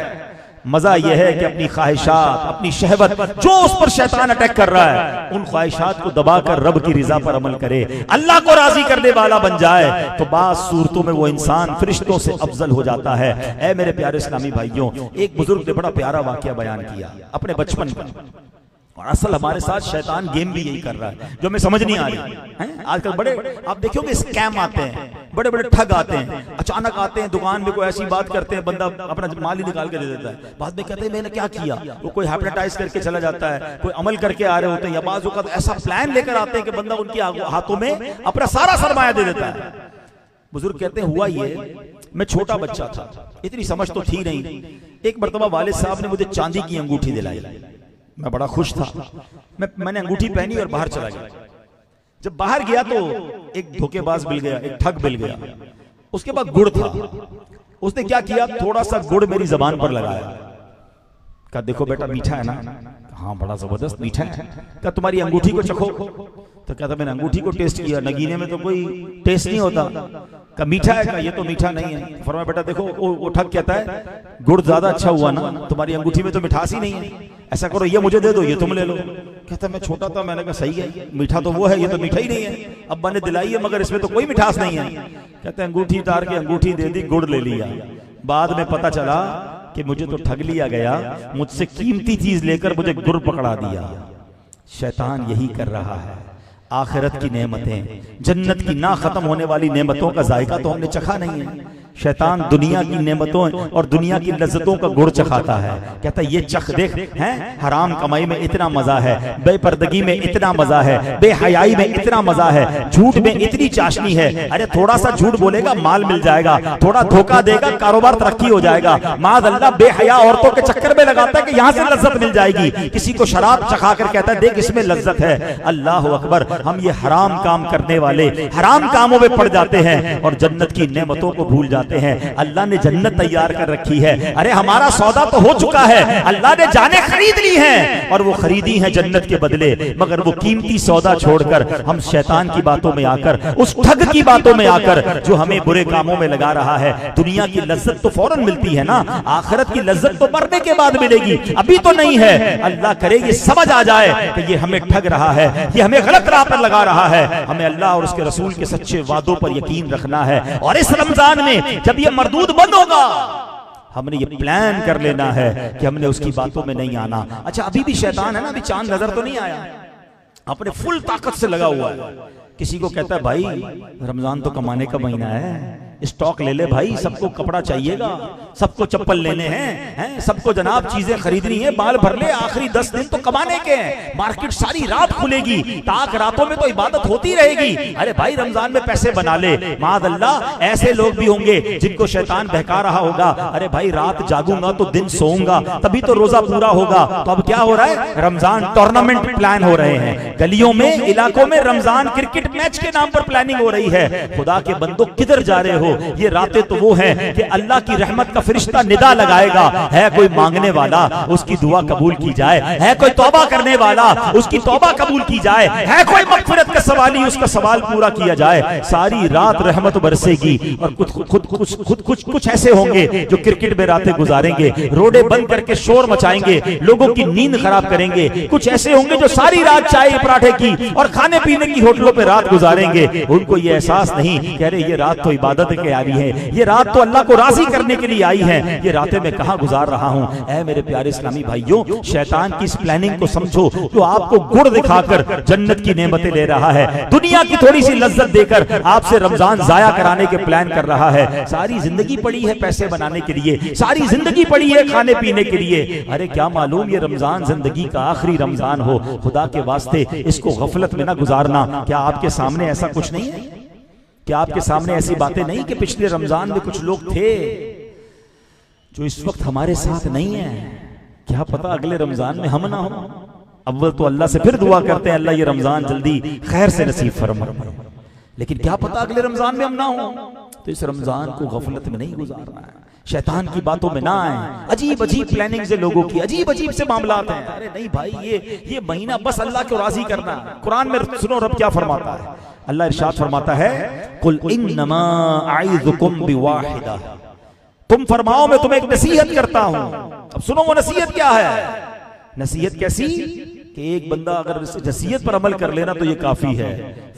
मजा यह है कि अपनी ख्वाहिशात, अपनी शहवत, जो उस पर शैतान अटैक कर रहा है, उन ख्वाहिशात को दबाकर रब की रिजा पर अमल करे, अल्लाह को राजी करने वाला बन जाए, तो बात सूरतों में वो इंसान फरिश्तों से अफजल हो जाता है। ऐ मेरे प्यारे इस्लामी भाइयों, एक बुजुर्ग ने बड़ा प्यारा वाकया बयान किया अपने बचपन का, और असल हमारे साथ शैतान गेम भी यही कर रहा है जो हमें समझ नहीं आ रही है। आजकल बड़े आप देखोगे स्कैम आते हैं, बड़े बड़े ठग आते हैं, अचानक आते हैं दुकान में, कोई ऐसी बात करते हैं, बंदा अपना माल ही निकाल के दे देता है, बाद में कहते हैं मैंने क्या किया, वो कोई हाइप्नोटाइज करके चला जाता है, कोई अमल करके आ रहे होते हैं, या बाज़ औक़ात ऐसा प्लान लेकर आते हैं कि बंदा उनके हाथों में अपना सारा सरमाया दे देता है। बुजुर्ग कहते हैं हुआ ये, मैं छोटा बच्चा था, इतनी समझ तो थी नहीं, एक मरतबा वालिद साहब ने मुझे चांदी की अंगूठी दिलाई, मैं बड़ा खुश था, मैंने अंगूठी पहनी और बाहर चला गया। जब बाहर गया तो एक धोखेबाज मिल गया, एक ठग मिल गया, उसके पास गुड़ था, उसने क्या किया, थोड़ा सा गुड़ मेरी जबान पर लगाया, कहा देखो बेटा मीठा है ना, हाँ बड़ा जबरदस्त मीठा है, कहा तुम्हारी अंगूठी को चखो, तो कहता मैंने अंगूठी को टेस्ट किया, नगीने में तो कोई टेस्ट नहीं होता, कहा मीठा है, कहा ये तो मीठा नहीं है। फरमाया बेटा देखो, वो ठग कहता है गुड़ ज्यादा अच्छा हुआ ना, तुम्हारी अंगूठी में तो मिठास ही नहीं है, ऐसा करो ये मुझे दे दो, ये तुम ले लो। कहता मैं छोटा था, मैंने कहा सही है, मीठा तो वो है, ये तो मीठा ही नहीं है, अब्बा ने दिलाई है मगर इसमें तो कोई मिठास नहीं है। कहते अंगूठी उतार के अंगूठी दे दी, गुड़ ले लिया, बाद में पता चला कि मुझे तो ठग लिया गया, मुझसे कीमती चीज लेकर मुझे गुड़ पकड़ा दिया। शैतान यही कर रहा है। आखिरत की नेमतें, जन्नत की ना खत्म होने वाली नेमतों का जायका तो हमने चखा नहीं है। शैतान दुनिया की नेमतों और दुनिया की लज्जतों का गुड़ चखाता है, कहता है ये चख देख, हैं हराम कमाई में इतना मजा है, बेपर्दगी में इतना मजा है, बेहयाई में इतना मजा है, झूठ में इतनी चाशनी है। अरे थोड़ा सा झूठ बोलेगा माल मिल जाएगा, थोड़ा धोखा देगा कारोबार तरक्की हो जाएगा। माज़अल्लाह बेहया औरतों के चक्कर में लगाता है कि यहाँ से लज्जत मिल जाएगी, किसी को शराब चखा कर कहता है देख इसमें लज्जत है। अल्लाह अकबर, हम ये हराम काम करने वाले हराम कामों में पड़ जाते हैं और जन्नत की नेमतों को भूल जाते हैं। अल्लाह ने जन्नत तैयार कर रखी है, अरे हमारा सौदा तो हो चुका है, अल्लाह ने जाने खरीद ली हैं और वो खरीदी है जन्नत के बदले, मगर वो कीमती सौदा छोड़कर हम शैतान की बातों में आकर, उस ठग की बातों में आकर जो हमें बुरे कामों में लगा रहा है। दुनिया की लज्जत तो फौरन मिलती है ना, आखिरत की लज्जत तो मरने के बाद मिलेगी, अभी तो नहीं है। अल्लाह करे ये समझ आ जाए कि ये हमें ठग रहा है, ये हमें गलत राह पर लगा रहा है। हमें अल्लाह और उसके रसूल के सच्चे वादों पर यकीन रखना है और इस रमजान में जब ये मरदूद बंद होगा हमने ये प्लान कर लेना है कि हमने उसकी बातों में नहीं आना। अच्छा अभी भी शैतान है ना, अभी चांद नजर तो नहीं आया, अपने फुल ताकत से लगा हुआ है। किसी को कहता है भाई रमजान तो कमाने का महीना है, स्टॉक ले ले भाई, सबको कपड़ा चाहिएगा, सबको चप्पल लेने हैं, सबको जनाब चीजें खरीदनी है, बाल भर ले, आखिरी 10 दिन तो कमाने के हैं, मार्केट सारी रात खुलेगी, ताक रातों में तो इबादत होती रहेगी। अरे भाई रमजान में पैसे बना ले। माज़अल्लाह ऐसे लोग भी होंगे जिनको शैतान बहका रहा होगा, अरे भाई रात जागूंगा तो दिन सोऊंगा तभी तो रोजा पूरा होगा। तो अब क्या हो रहा है, रमजान टूर्नामेंट प्लान हो रहे हैं, गलियों में इलाकों में रमजान क्रिकेट मैच के नाम पर प्लानिंग हो रही है। खुदा के बंदो किधर जा रहे हो, ये रातें तो वो हैं कि अल्लाह की रहमत का फरिश्ता निदा लगाएगा, है कोई मांगने वाला उसकी दुआ कबूल की जाए, है कोई तौबा करने वाला उसकी तौबा कबूल की जाए, है कोई मगफिरत का सवाली उसका सवाल पूरा किया जाए। सारी रात रहमत बरसेगी और कुछ ऐसे होंगे जो क्रिकेट में रातें गुजारेंगे, रोडे बंद करके शोर मचाएंगे, लोगों की नींद खराब करेंगे। कुछ ऐसे होंगे जो सारी रात चाय पराठे की और खाने पीने की होटलों पे रात गुजारेंगे। उनको ये एहसास नहीं कि अरे ये रात तो इबादत के आ रही है, ये रात तो अल्लाह को राजी करने के लिए आई है, ये रातें मैं कहाँ गुजार रहा हूँ। ऐ मेरे प्यारे इस्लामी भाइयों, शैतान की इस प्लानिंग को समझो, जो आपको गुड़ दिखाकर जन्नत की नेमतें ले रहा है, दुनिया की थोड़ी सी लज्जत देकर आपसे रमजान जाया कराने के प्लान कर रहा है। सारी जिंदगी पड़ी है पैसे बनाने के लिए, सारी जिंदगी पड़ी है खाने पीने के लिए। अरे क्या मालूम ये रमजान जिंदगी का आखिरी रमजान हो। खुदा के वास्ते इसको गफलत में ना गुजारना। क्या आपके सामने ऐसा कुछ नहीं है? क्या आपके सामने ऐसी बातें नहीं कि पिछले रमजान में कुछ लोग थे जो इस वक्त हमारे साथ नहीं है? क्या पता अगले रमजान में हम ना हो। अव्वल तो अल्लाह से फिर दुआ करते हैं, अल्लाह ये रमजान जल्दी खैर से नसीब फरमा, लेकिन क्या पता अगले रमजान में हम ना हो। तो इस रमजान को गफलत में नहीं गुजारना है, शैतान की बातों में ना आए। अजीब अजीब प्लानिंग से लोगों की अजीब अजीब से मामलात हैं। अरे नहीं भाई, ये महीना बस अल्लाह को राजी करना। कुरान में सुनो रब क्या फरमाता है। अल्लाह इरशाद फरमाता है, कुल इन्नमा आइज़ुकुम बिवाहिदा, तुम फरमाओ मैं तुम्हें एक नसीहत करता हूं। अब सुनो वो नसीहत क्या है। नसीहत कैसी कि एक बंदा अगर इस नसीहत पर अमल कर लेना तो ये काफी है।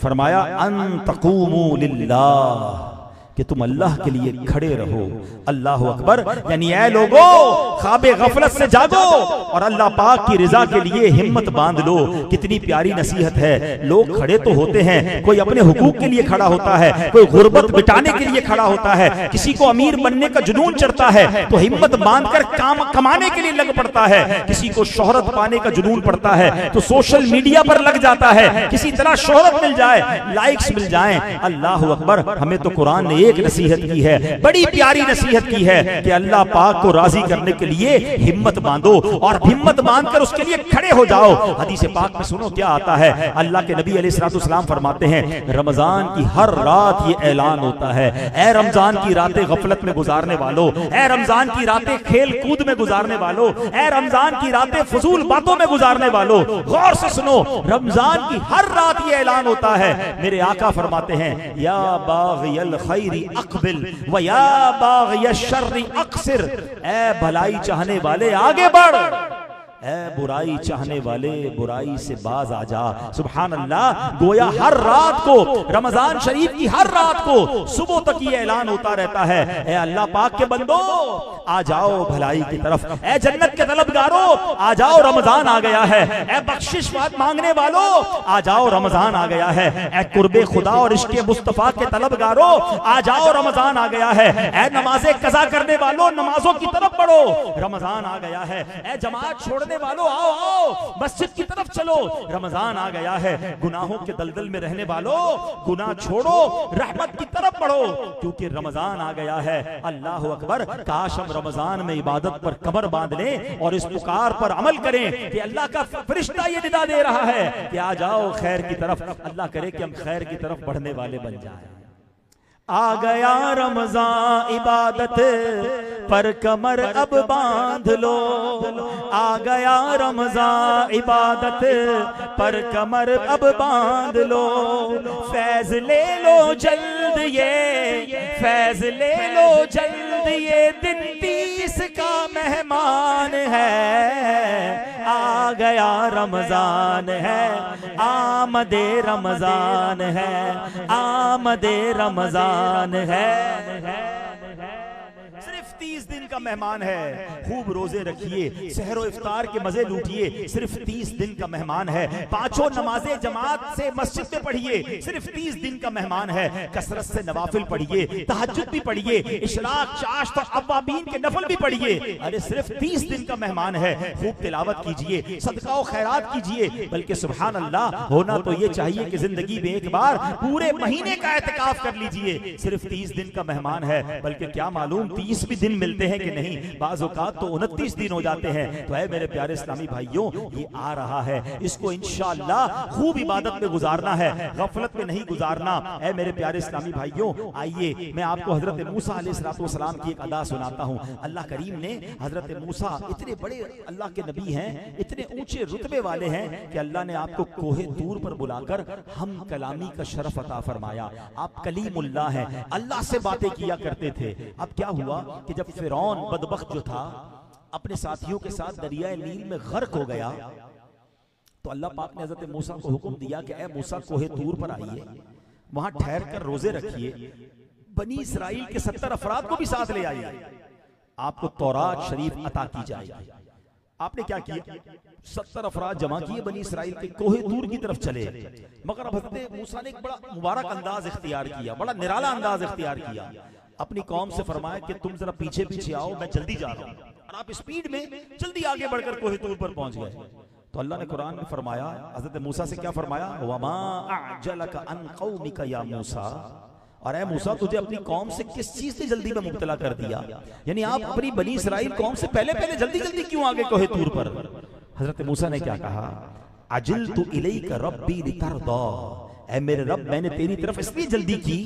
फरमाया अन तक़ूमू लिल्लाह, कि तुम अल्लाह के लिए खड़े रहो। अल्लाह अकबर, यानी ऐ लोगो ख्वाबे गफलत से जागो और अल्लाह पाक की रिजा के लिए हिम्मत बांध लो। कितनी प्यारी नसीहत है। लोग खड़े तो होते हैं, कोई अपने हुकूक के लिए खड़ा होता है, कोई गुर्बत मिटाने के लिए खड़ा होता है, किसी को अमीर बनने का जुनून चढ़ता है तो हिम्मत बांधकर काम कमाने के लिए लग पड़ता है, किसी को शोहरत पाने का जुनून पड़ता है तो सोशल मीडिया पर लग जाता है, किसी तरह शोहरत मिल जाए, लाइक्स मिल जाएं। अल्लाह अकबर, हमें तो कुरान ने एक नसीहत की है, बड़ी प्यारी नसीहत की है कि अल्लाह पाक को राजी करने के लिए हिम्मत बांधो और हिम्मत बांधकर उसके लिए खड़े हो जाओ। हदीस पाक में सुनो क्या आता है। अल्लाह के नबी अलैहिस्सलाम फरमाते हैं, रमजान की हर रात ये ऐलान होता है, ऐ रमजान की रातें गफलत में गुजारने वालों, ऐ रमजान की रातें खेल कूद में गुजारने वालों, ऐ रमजान की रातें फजूल बातों में गुजारने वालों, गौर से सुनो, रमजान की हर रात ये ऐलान होता है। मेरे आका फरमाते हैं, या बाग़ियल खैरी अक़बिल व या बाग़िय शर्रि अक़सिर, ऐ भलाई चाहने वाले आगे बढ़, ऐ बुराई चाहने वाले बुराई से बाज आ जा। सुभान अल्लाह, गोया हर रात को, रमजान शरीफ की हर रात को सुबह तक ये ऐलान होता रहता है, ऐ अल्लाह पाक के बंदो आ जाओ भलाई की तरफ, ऐ जन्नत के तलबगारों आ जाओ रमजान आ गया है, ऐ बख्शिश मांगने वालों आ जाओ रमजान आ गया है, ऐ कुर्बे खुदा और इश्क़े मुस्तफा के तलबगारों आ जाओ रमजान आ गया है, ऐ नमाज़े कज़ा करने वालों नमाजों की तरफ बढ़ो रमजान आ गया है, ऐ जमात छोड़ वालों आओ आओ मस्जिद की तरफ चलो रमजान आ गया है, गुनाहों के दलदल में रहने वालों गुनाह छोड़ो रहमत की तरफ बढ़ो क्योंकि रमजान आ गया है। अल्लाह अकबर, काश हम रमजान में इबादत पर कमर बांध लें और इस पुकार पर अमल करें कि अल्लाह का फरिश्ता ये निदा दे रहा है कि आ जाओ खैर की तरफ। अल्लाह करे कि हम खैर की तरफ बढ़ने वाले बन जाएं। आ गया रमजान इबादत पर कमर अब बांध लो, आ गया रमजान इबादत पर कमर अब बांध लो, फैज ले लो जल्द ये फैज ले लो जल्द, ये दिन 30 का मेहमान है, आ गया रमजान है, आमदे रमजान है, आमदे रमजान है। सिर्फ 30 दिन का मेहमान है, खूब रोजे रखिए, सहरो इफ्तार के मजे लूटिए, सिर्फ 30 दिन का मेहमान है, पांचों नमाजें जमात से मस्जिद में पढ़िए, सिर्फ 30 दिन का मेहमान है, कसरत से नवाफिल पढ़िए, तहज्जुद भी पढ़िए, इशराक चाश्त और अव्वाबीन के नफल भी पढ़िए। अरे सिर्फ 30 दिन का मेहमान है, खूब तिलावत कीजिए, सदका और खैरात कीजिए, बल्कि सुभान अल्लाह होना तो ये चाहिए कि जिंदगी में एक बार पूरे महीने का एहतिकाफ कर लीजिए। सिर्फ 30 दिन का मेहमान है, बल्कि क्या मालूम 30 भी दिन मिलते हैं कि नहीं, बाज़ औक़ात तो 29 दिन हो जाते हैं। तो है मेरे प्यारे इस्लामी भाइयों, ये आ रहा है, इसको इंशाअल्लाह खूब इबादत में गुजारना है, गफलत में नहीं गुजारना। है मेरे प्यारे इस्लामी भाइयों, आइए मैं आपको हजरत मूसा अलैहिस्सलाम की एक अदा सुनाता हूँ। अल्लाह करीम ने हजरत मूसा, इतने बड़े अल्लाह के नबी हैं, इतने ऊंचे रुतबे वाले हैं कि अल्लाह ने आपको कोहे तूर पर बुलाकर हम कलामी का शरफ अता फरमाया। आप कलीमुल्लाह हैं, अल्लाह से बातें किया करते थे। अब क्या हुआ कि जब फिरौन बदबख्त जो था अपने साथियों के साथ दरिया नील में गर्क हो गया तो अल्लाह पाक ने हजरत मूसा को हुक्म दिया कि ए मूसा कोहे तूर पर आइए, वहां ठहर कर रोजे रखिए, बनी इसराइल के 70 अफराद को भी साथ ले आइए, आपको तौरात शरीफ अता की जाएगी। आपने क्या किया? 70 अफराद जमा किए बनी इसराइल के, कोहे तूर की तरफ चले। मगर अब हजरत मूसा ने एक बड़ा मुबारक अंदाज इख्तियार किया, बड़ा निराला अंदाज इख्तियार किया। अपनी कौम से फरमाया कि तुम जरा पीछे पीछे आओ, मैं जल्दी जा रहा हूं। और आप स्पीड में जल्दी आगे बढ़कर कोहे तूर पर पहुंच गए। तो अल्लाह ने कुरान में फरमाया, हजरत मूसा से क्या फरमाया? वमा अअजलका अन कौमिका या मूसा, और ऐ मूसा तुझे अपनी कौम से किस चीज से जल्दी में मुब्तला कर दिया? यानी आप अपनी बनी इसराइल कौम से पहले पहले जल्दी जल्दी क्यों आगे कोहे तूर पर? हजरत मूसा ने क्या कहा? अजिलतु इलैका रब्बी लितरदा, ऐ मेरे रब मैंने तेरी तरफ इसलिए जल्दी की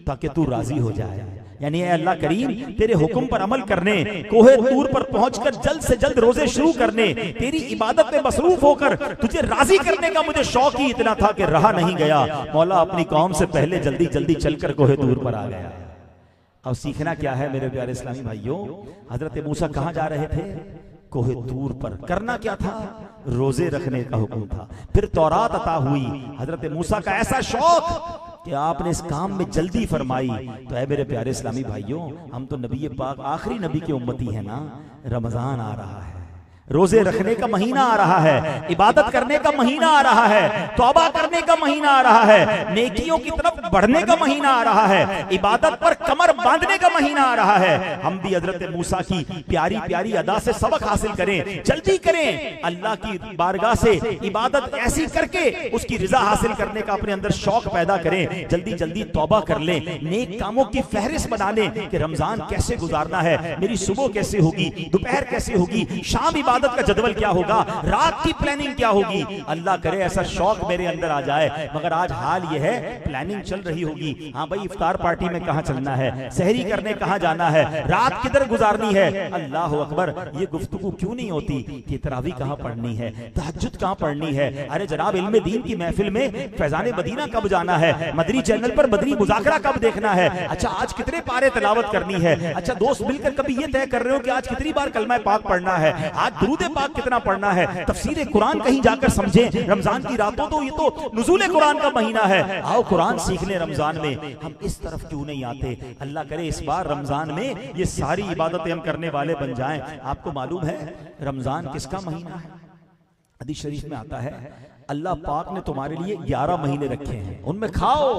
ताकि तू राजी हो जाए। यानी ऐ अल्लाह करीम, तेरे हुक्म पर अमल करने, कोहे तूर पर पहुंचकर जल्द से जल्द रोजे शुरू करने, तेरी इबादत में मसरूफ होकर तुझे राजी करने का मुझे शौक ही इतना था कि रहा नहीं गया। मौला अपनी कौम से पहले जल्दी जल्दी चलकर कोहे तूर पर आ गया। अब सीखना क्या है मेरे प्यारे इस्लामी भाइयों? हजरत मूसा कहां जा रहे थे? कोहे तूर पर। करना क्या था? रोजे रखने का हुक्म था। फिर तौरात अता हुई। हजरत मूसा का ऐसा शौक कि आपने इस काम में जल्दी फरमाई। तो है मेरे प्यारे इस्लामी भाइयों, हम तो नबी पाक आखिरी नबी के उम्मती है ना। रमजान आ रहा है, रोजे रखने का महीना आ रहा है, इबादत करने का महीना आ रहा है, तौबा करने का महीना आ रहा है, नेकियों की तरफ बढ़ने का महीना आ रहा है, इबादत पर कमर बांधने का महीना आ रहा है। हम भी हजरत मूसा की प्यारी प्यारी अदा से सबक हासिल करें, जल्दी करें, अल्लाह की बारगाह से इबादत ऐसी करके उसकी रिजा हासिल करने का अपने अंदर शौक पैदा करें। जल्दी जल्दी तौबा कर लें, नेक कामों की फहरिस्त बना लें कि रमजान कैसे गुजारना है, मेरी सुबह कैसे होगी, दोपहर कैसे होगी, शाम इबादत का जदवल क्या होगा, रात की प्लानिंग क्या होगी। अल्लाह करे ऐसा शौक मेरे अंदर आ जाए। मगर आज हाल ये है, प्लानिंग चल रही होगी, हाँ भाई इफ्तार पार्टी में कहां चलना है, सहरी करने कहां जाना है, रात किधर गुजारनी है। अल्लाह अकबर, ये गुफ्तगू क्यों नहीं होती कि तरावी कहां पढ़नी है, तहज्जुद कहां पढ़नी है। अरे जनाब, इल्मे दीन की महफिल में फैजाने मदीना कब जाना है, मदरी चैनल पर बदरी मुज़ाकरा कब देखना है। अच्छा आज कितने पारे तिलावत करनी है। अच्छा दोस्त मिलकर कभी ये तय कर रहे हो कि आज कितनी बार कलमा पाक पढ़ना है, आज दुरूद पाक कितना पढ़ना है, तफसीर कुरान कहीं जाकर समझें। रमजान की रातों तो ये तो नुज़ूल कुरान का महीना है, आओ कुरान सीख ले रमजान में। हम इस तरफ क्यों नहीं आते? अल्लाह करे इस बार रमजान में ये सारी इबादतें हम करने वाले बन जाएं। आपको मालूम है रमजान किसका महीना है? हदीस शरीफ में आता है अल्लाह पाक ने तुम्हारे लिए 11 महीने रखे हैं, उनमें खाओ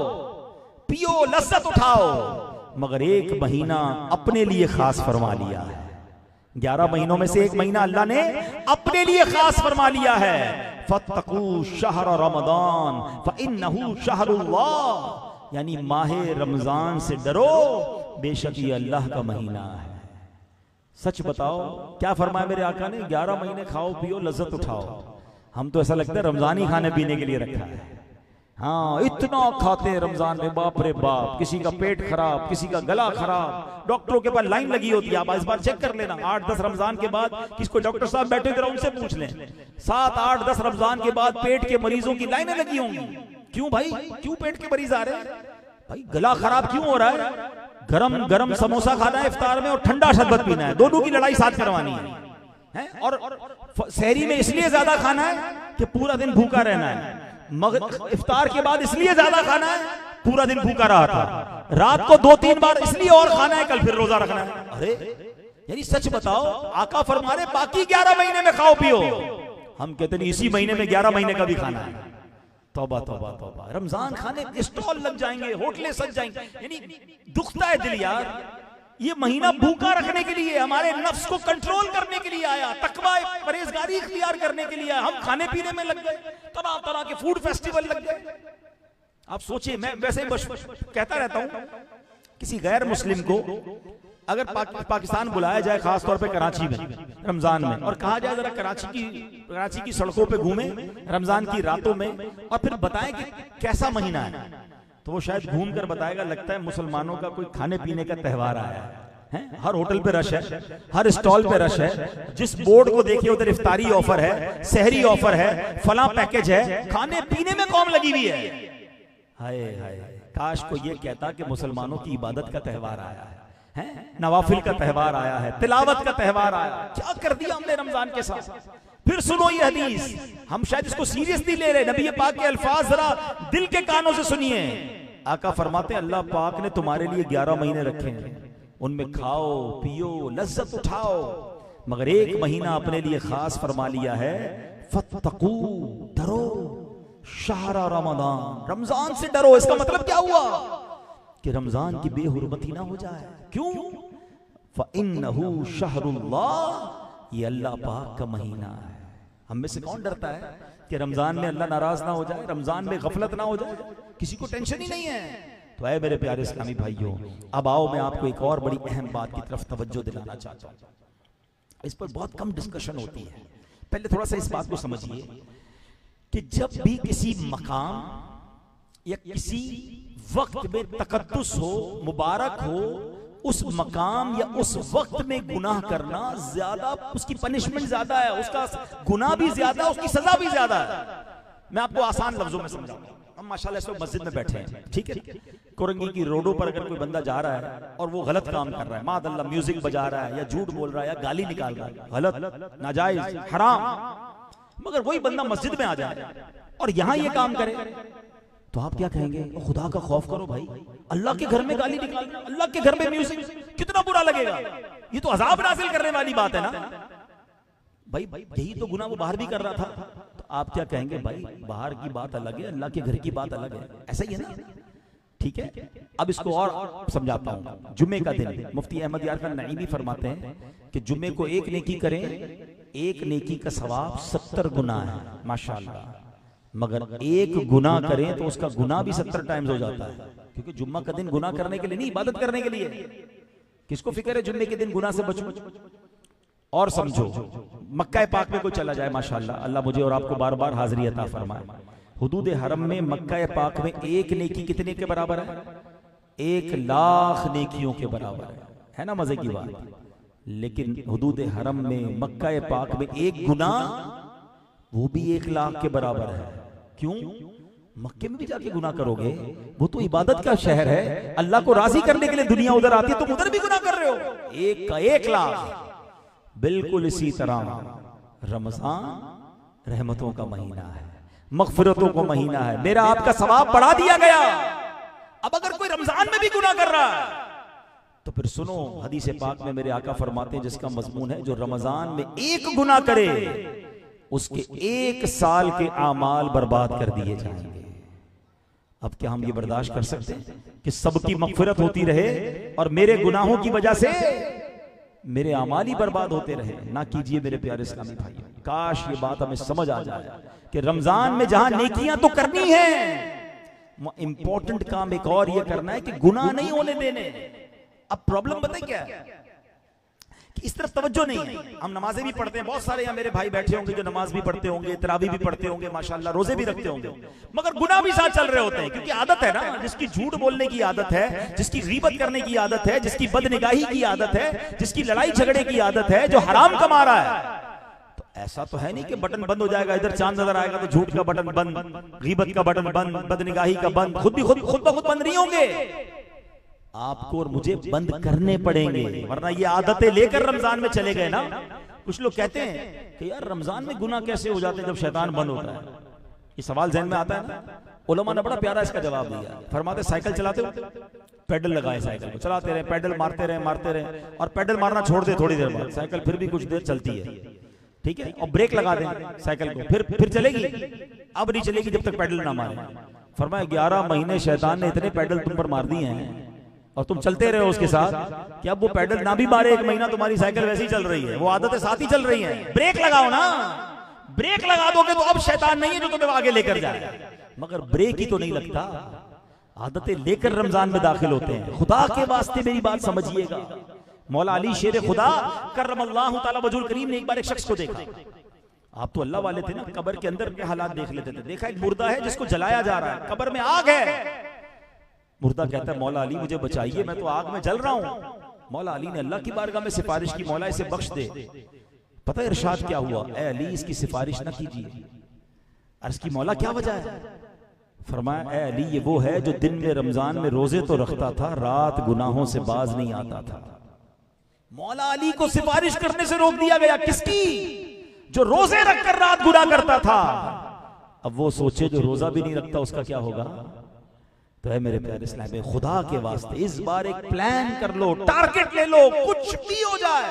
पियो लज्जत उठाओ, मगर एक महीना अपने लिए खास फरमा लिया है। 11 महीनों में से एक महीना अल्लाह ने अपने लिए खास फरमा लिया है। फत्तकू शहर रमजान फइन्नहु शहरुल्लाह, यानी माहे रमजान से डरो, बेशक ये अल्लाह का महीना है। सच बताओ क्या फरमाया मेरे आका ने? 11 महीने खाओ पियो लज्जत उठाओ। हम तो ऐसा लगता है रमजान ही खाने पीने के लिए रखा है। हाँ इतना खाते हैं रमजान में, बाप रे बाप, किसी का पेट खराब, किसी का गला खराब, डॉक्टरों के पास लाइन लगी होती है। आप इस बार चेक कर लेना, 8-10 रमजान के बाद किसको डॉक्टर साहब बैठे हुए उनसे पूछ लें, 7-8-10 रमजान के बाद पेट के मरीजों की लाइनें लगी होंगी। क्यों भाई, क्यों पेट के मरीज आ रहे हैं? भाई गला खराब क्यों हो रहा है? गरम गरम समोसा खाना है इफ्तार में और ठंडा शरबत पीना है, दोनों की लड़ाई साथ करवानी है। और सहरी में इसलिए ज्यादा खाना है कि पूरा दिन भूखा रहना है, मगर इफ्तार के बाद इसलिए ज्यादा खाना है, पूरा दिन भूखा रहा था, रात को 2-3 बार इसलिए और खाना है, कल फिर रोजा रखना है। अरे यानी सच बताओ, आका फरमा रहे बाकी 11 महीने में खाओ पियो, हम कहते नहीं इसी महीने में 11 महीने का भी खाना है। तौबा तौबा तौबा, रमजान खाने स्टॉल लग जाएंगे, होटलें सज जाएंगे। यानी दुखता है दिल यार, ये महीना भूखा रखने के लिए, हमारे नफ्स को कंट्रोल करने के लिए आया, तकवा परहेजगारी इख्तियार करने के लिए आया। हम खाने पीने में लग गए, तरह तरह के फूड फेस्टिवल लग गए। आप सोचिए, मैं वैसे कहता रहता हूं, किसी गैर मुस्लिम को अगर पाकिस्तान बुलाया जाए, खासतौर पे कराची में रमजान में, और कहा जाए जरा कराची की सड़कों पे घूमे रमजान की रातों में और फिर बताएं कि कैसा महीना है, तो वो शायद घूम कर बताएगा लगता है मुसलमानों का कोई खाने पीने का त्यौहार आया है। हर होटल पे रश है, हर स्टॉल पे रश है, जिस बोर्ड को देखिए उधर इफ्तारी ऑफर है, सहरी ऑफर है, फला पैकेज है, खाने पीने में कौम लगी हुई है। हाय हाय, काश को ये कहता कि मुसलमानों की इबादत का त्यौहार आया है। है, नवाफिल का त्यौहार आया है, तिलावत का त्यौहार आया, क्या कर दिया हमने रमजान के साथ। फिर सुनो ये हदीस, हम शायद इसको सीरियसली ले रहे, नबी पाक के अल्फाज जरा दिल के कानों से सुनिए। आका फरमाते अल्लाह पाक ने तुम्हारे लिए 11 महीने रखे हैं, उनमें खाओ पियो लज्जत उठाओ, मगर एक महीना अपने लिए खास फरमा लिया है, फत्तकू, डरो, शहरा रमजान, रमजान से डरो। इसका मतलब क्या हुआ कि रमजान की बेहुरमती ना हो जाए। क्यों? फ़इन्नहु शहरुल्लाह, ये अल्लाह पाक का महीना है। हम में से कौन डरता है कि रमजान में अल्लाह नाराज ना हो जाए, रमजान में गफलत ना हो जाए? किसी को टेंशन ही नहीं है। तो ऐ मेरे प्यारे इस्लामी भाइयों, अब आओ मैं आपको एक और बड़ी अहम बात की तरफ तवज्जो दिलाना चाहता हूँ। इस पर बहुत कम डिस्कशन होती है। पहले थोड़ा सा इस बात को समझिए कि जब भी किसी मकाम या किसी वक्त में तकद्दुस हो, मुबारक हो, उस मकाम या उस वक्त में गुनाह करना ज्यादा, उसकी पनिशमेंट ज्यादा है, उसका गुनाह भी ज्यादा, उसकी सजा भी ज्यादा है। मैं आपको आसान लफ्जों में समझाऊंगा। हम माशाल्लाह इस वक्त मस्जिद में बैठे हैं, ठीक है, कोरंगी की रोडों पर अगर कोई बंदा जा रहा है और वो गलत काम कर रहा है, मादअल्लाह म्यूजिक बजा रहा है या झूठ बोल रहा है या गाली निकाल रहा है, गलत, नाजायज, हराम, मगर वही बंदा मस्जिद में आ जाए और यहां ये काम करे, तो आप क्या कहेंगे? खुदा का खौफ करो भाई, अल्लाह के घर में गाली निकाल, अल्लाह के घर में म्यूजिक, कितना बुरा लगेगा। ये तो अजाब नाज़िल करने वाली बात है ना भाई। यही तो गुनाह वो बाहर भी कर रहा था। तो आप क्या कहेंगे? भाई बाहर की बात अलग है, अल्लाह के घर की बात अलग है। ऐसा ही है ना, ठीक है। अब इसको और समझाता हूं। जुम्मे का दिन, मुफ्ती अहमद यार खान नईमी फरमाते हैं कि जुम्मे को एक नेकी करें, एक नेकी का सवाब 70 गुना है, माशाअल्लाह। मगर एक गुनाह करें तो उसका गुनाह भी 70 टाइम्स हो जाता है, क्योंकि जुम्मा का दिन गुनाह करने के लिए नहीं, इबादत करने के लिए। किसको फिक्र है जुम्मे के दिन गुनाह से बचो? और समझो, मक्का पाक में कोई चला जाए, माशाअल्लाह, अल्लाह मुझे और आपको बार बार हाजिरी अता फरमाए। हुदूद हरम में, मक्का पाक में एक नेकी कितने के बराबर है? 1,00,000 नेकियों के बराबर है ना, मजे की बात। लेकिन हुदूद हरम में, मक्का पाक में एक गुनाह वो भी 1,00,000 के बराबर है। क्यों? मक्के में भी जाके गुनाह करोगे, वो तो इबादत का शहर है, अल्लाह को राजी करने के लिए दुनिया उधर आती है, तुम उधर भी गुनाह कर रहे हो। एक का 1,00,000। बिल्कुल इसी तरह रमजान रहमतों का महीना है, मगफिरतों का महीना है, मेरा आपका सवाब बढ़ा दिया गया। अब अगर कोई रमजान में भी गुनाह कर रहा है तो फिर सुनो, हदीस पाक में मेरे आका फरमाते हैं, जिसका मजमून है, जो रमजान में एक गुनाह करे उसके 1 साल के आमाल बर्बाद कर दिए जाएंगे। अब क्या हम ये बर्दाश्त कर सकते हैं कि सबकी मगफिरत होती रहे और मेरे गुनाहों की वजह से मेरे आमाल ही बर्बाद होते रहे? ना कीजिए मेरे प्यारे इस्लामी भाइयों। काश ये बात हमें समझ आ जाए कि रमजान में जहां नेकियां तो करनी है, इंपॉर्टेंट काम एक और ये करना है कि गुनाह नहीं होने देने। अब प्रॉब्लम बताए क्या है कि इस तरफ तवज्जो नहीं है। हम नमाजें भी पढ़ते हैं, बहुत सारे यहाँ मेरे भाई बैठे होंगे जो नमाज भी पढ़ते होंगे, तरावी भी पढ़ते होंगे, माशाल्लाह, रोजे भी रखते होंगे, मगर गुनाह भी साथ चल रहे होते हैं। क्योंकि आदत है ना, जिसकी झूठ बोलने की आदत है, जिसकी गीबत करने की आदत है, जिसकी बदनिगाही की आदत है, जिसकी लड़ाई झगड़े की आदत है, जो हराम कमा रहा है, तो ऐसा तो है नहीं कि बटन बंद हो जाएगा, इधर चांद नजर आएगा तो झूठ का बटन बंद, गीबत का बटन बंद, बदनिगाही का बंद, खुद ब खुद बंद नहीं होंगे। आपको और मुझे बंद करने पड़ेंगे, वरना ये आदतें लेकर रमजान में चले गए ना। कुछ लोग कहते हैं कि यार रमजान में गुनाह कैसे हो जाते हैं जब शैतान बंद होता है? ये सवाल ज़हन में आता है ना। उलमा ने बड़ा प्यारा इसका जवाब दिया। फरमाते साइकिल चलाते हो, पेडल लगाए, साइकिल को चलाते रहे, पेडल मारते रहे, और पेडल मारना छोड़ दे थोड़ी देर बाद, साइकिल फिर भी कुछ देर चलती है, ठीक है, और ब्रेक लगा दें साइकिल को, फिर चलेगी। अब नहीं चलेगी जब तक पेडल ना मारे। फरमाया 11 महीने शैतान ने इतने पेडल तुम पर मार दिए हैं और तुम चलते रहे उसके साथ कि अब वो पेडल ना भी मारे 1 महीना तुम्हारी साइकिल वैसे ही चल रही है, वो आदतें साथ ही चल रही हैं। ब्रेक लगाओ ना, ब्रेक लगा दोगे तो अब शैतान नहीं है जो तुम्हें आगे लेकर जाए, मगर ब्रेक ही तो नहीं लगता। आदतें लेकर रमजान में दाखिल होते हैं। खुदा के वास्ते मेरी बात समझिएगा। मौला अली शेर खुदा करमल्लाहु ताला वजहुल करीम ने एक बार एक शख्स को देखा। आप तो अल्लाह वाले थे ना, कब्र के अंदर के हालात देख लेते थे। देखा एक मुर्दा है जिसको जलाया जा रहा है, कब्र में आग है। मुर्दा कहता है मौला अली मुझे बचाइए, मैं तो आग में जल रहा हूं। मौला अली ने अल्लाह की बारगाह में सिफारिश की, मौला इसे बख्श दे। पता है इरशाद क्या हुआ? ए अली इसकी सिफारिश ना कीजिए। अर्ज की मौला क्या वजह है? फरमाया ए अली, ये वो है जो दिन में रमजान में रोजे तो रखता था, रात गुनाहों से बाज नहीं आता था। मौला अली को सिफारिश करने से रोक दिया गया, किसकी? जो रोजे रखकर रात गुनाह करता था। अब वो सोचे जो रोजा भी नहीं रखता उसका क्या होगा। तो है मेरे प्यारे इस्लाम, खुदा के वास्ते इस बार एक प्लान कर लो, टारगेट ले लो, कुछ भी हो जाए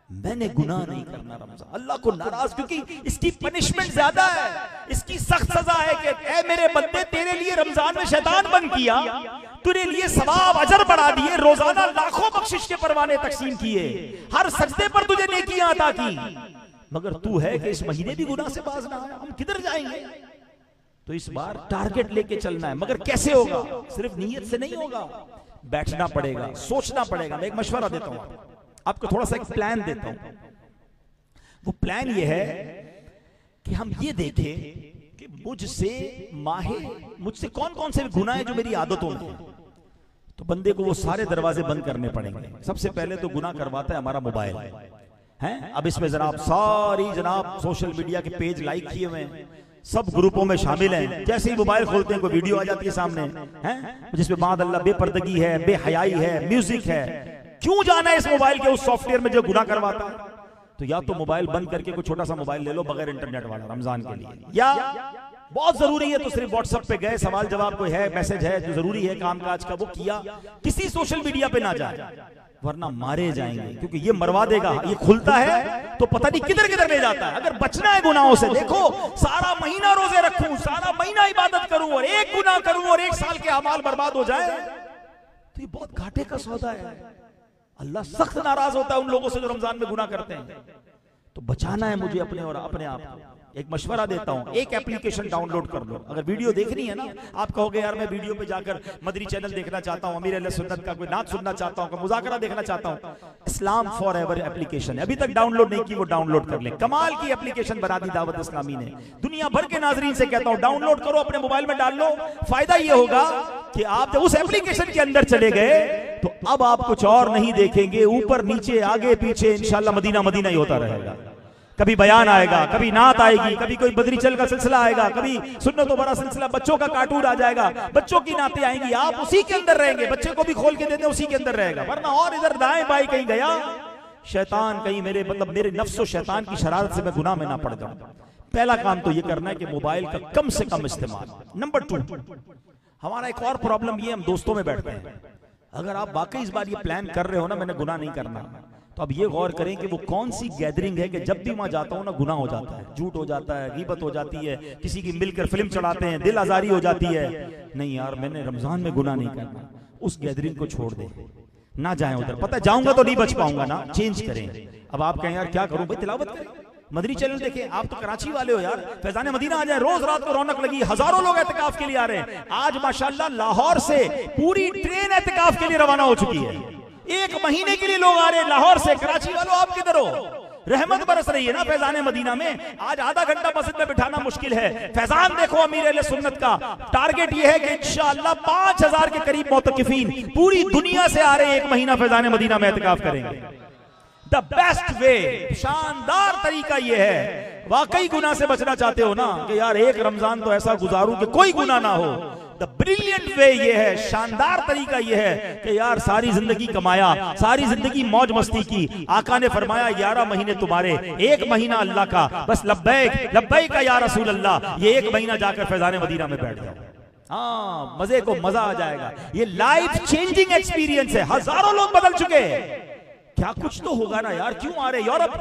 मैंने गुनाह नहीं करना रमजान। अल्लाह को नाराज, क्योंकि इसकी पनिशमेंट ज्यादा है, इसकी सख्त सजा है कि ऐ मेरे बंदे, तेरे लिए रमजान में शैतान बंद किया, तेरे लिए सवाब अजर बढ़ा दिए, रोजाना लाखों बख्शिश के परवाने तकसीम किए, हर सजदे पर तुझे नेकियां अता की, मगर तू है कि इस महीने भी गुनाह से बाज ना आया, हम किधर जाएंगे। तो इस बार टारगेट लेके चलना है, मगर कैसे होगा? सिर्फ नीयत से नहीं होगा, बैठना पड़ेगा, सोचना पड़ेगा। मैं एक मशवरा देता हूं आपको, थोड़ा सा एक प्लान देता हूं। वो प्लान ये है कि हम ये देखें कि मुझसे कौन कौन से गुनाह है जो मेरी आदतों में है। तो बंदे को वो सारे दरवाजे बंद करने पड़ेंगे। सबसे पहले तो गुनाह करवाता है हमारा मोबाइल है। अब इसमें जनाब सारी जनाब सोशल मीडिया के पेज लाइक किए हुए हैं, सब ग्रुपों में शामिल हैं। जैसे ही मोबाइल खोलते हैं कोई वीडियो आ जाती है सामने, हैं जिसमें मादअल्लाह बेपर्दगी है, बेहयाई है, म्यूजिक है। क्यों जाना है इस मोबाइल के उस सॉफ्टवेयर में जो गुनाह करवाता है? तो या तो मोबाइल बंद करके कोई छोटा सा मोबाइल ले लो बगैर इंटरनेट वाला रमजान के लिए, या बहुत जरूरी है तो सिर्फ व्हाट्सएप पे गए, सवाल जवाब कोई है, मैसेज है जो जरूरी है काम काज का, वो किया, किसी सोशल मीडिया पे ना जाए, वरना मारे जाएंगे, क्योंकि ये मरवा देगा। ये खुलता है तो पता नहीं किधर किधर ले जाता है। अगर बचना है गुनाहों से, देखो सारा महीना रोजे रखूं, सारा महीना इबादत करूं और एक गुनाह करूं और एक साल के अमाल बर्बाद हो जाए, तो ये बहुत घाटे का सौदा है। अल्लाह सख्त नाराज होता है उन लोगों से जो रमजान में गुनाह करते हैं। तो बचाना है मुझे अपने और अपने आप को। एक मशवरा देता हूं, एक एप्लीकेशन डाउनलोड कर लो। अगर वीडियो देखनी है ना, आप कहोगे यार मैं वीडियो पे जाकर मदरी चैनल देखना चाहता हूं, अमीर अहले सुन्नत का कोई नात सुनना चाहता हूं, कोई मुज़ाकरा देखना चाहता हूं, इस्लाम फॉर एवर एप्लीकेशन है, अभी तक डाउनलोड नहीं की, वो डाउनलोड कर ले। कमाल की एप्लीकेशन बना दी दावत इस्लामी ने। दुनिया भर के नाजरीन से कहता हूं डाउनलोड करो, अपने मोबाइल में डाल लो। फायदा ये होगा कि आप जब उस एप्लीकेशन के अंदर चले गए तो अब आप कुछ और नहीं देखेंगे, ऊपर नीचे आगे पीछे इंशाल्लाह मदीना मदीना ही होता रहेगा। कभी बयान आएगा, कभी नात आएगी, कभी कोई बदरी चल का सिलसिला आएगा, कभी सुन्नत तो बड़ा सिलसिला, बच्चों का कार्टून आ जाएगा, बच्चों की नातें आएंगी, आप उसी के अंदर रहेंगे। बच्चे को भी खोल के देते उसी के अंदर रहेगा, वरना और इधर दाएं बाएं कहीं गया, शैतान कहीं मेरे नफ्स और शैतान की शरारत से मैं गुनाह में ना पड़ जाऊं। पहला काम तो ये करना है कि मोबाइल का कम से कम इस्तेमाल। नंबर 2, हमारा एक और प्रॉब्लम ये, हम दोस्तों में बैठते हैं। अगर आप वाकई इस बार ये प्लान कर रहे हो ना मैंने गुनाह नहीं करना, तो अब ये गौर करें कि वो कौन सी गैदरिंग है कि जब भी वहां जाता हूं ना गुनाह हो जाता है, झूठ हो जाता है, गीबत हो जाती है, किसी की मिलकर फिल्म चढ़ाते हैं, दिल आजारी हो जाती है। नहीं यार, मैंने रमजान में गुनाह नहीं करना, उस गैदरिंग को छोड़ दे, ना जाएं उधर। पता है जाऊंगा तो नहीं बच पाऊंगा ना, चेंज करें। अब आप कहें यार क्या करूं भाई, तिलावत करें, मदरी चैनल देखें। आप तो कराची वाले हो यार, फैजान मदीना आ जाए, रोज रात को रौनक लगी, हजारों लोग एहतिकाफ के लिए आ रहे हैं। आज माशाल्लाह लाहौर से पूरी ट्रेन एहतिकाफ के लिए रवाना हो चुकी है, 1 महीने के लिए लोग आ रहे हैं लाहौर से। कराची वालों आप किधर हो? रहमत बरस रही है ना फैजान मदीना में। आज आधा घंटा मस्जिद में बिठाना मुश्किल है। फैजान देखो अमीर अहले सुन्नत का टारगेट ये है कि इंशाअल्लाह 5000 के करीब मोतकिफीन पूरी दुनिया से आ रहे हैं, 1 महीना फैजान मदीना में एहतिकाफ करेंगे। द बेस्ट वे, शानदार तरीका ये है। वाकई गुनाह से बचना चाहते हो ना कि यार एक रमजान तो ऐसा गुजारूं कि कोई गुनाह ना हो, द ब्रिलियंट वे ये है, शानदार तरीका ये है कि यार सारी जिंदगी कमाया, सारी जिंदगी मौज मस्ती की। आका ने फरमाया 11 महीने तुम्हारे, 1 महीना अल्लाह का, बस लब्बैक लब्बैक का या रसूल अल्लाह। ये 1 महीना जाकर फैजान मदीना में बैठ जाओ, हाँ मजे को मजा आ जाएगा। ये लाइफ चेंजिंग एक्सपीरियंस है। हजारों लोग बदल चुके हैं, क्या कुछ तो होगा ना यार। क्यों आ रहे हैं यूरोप?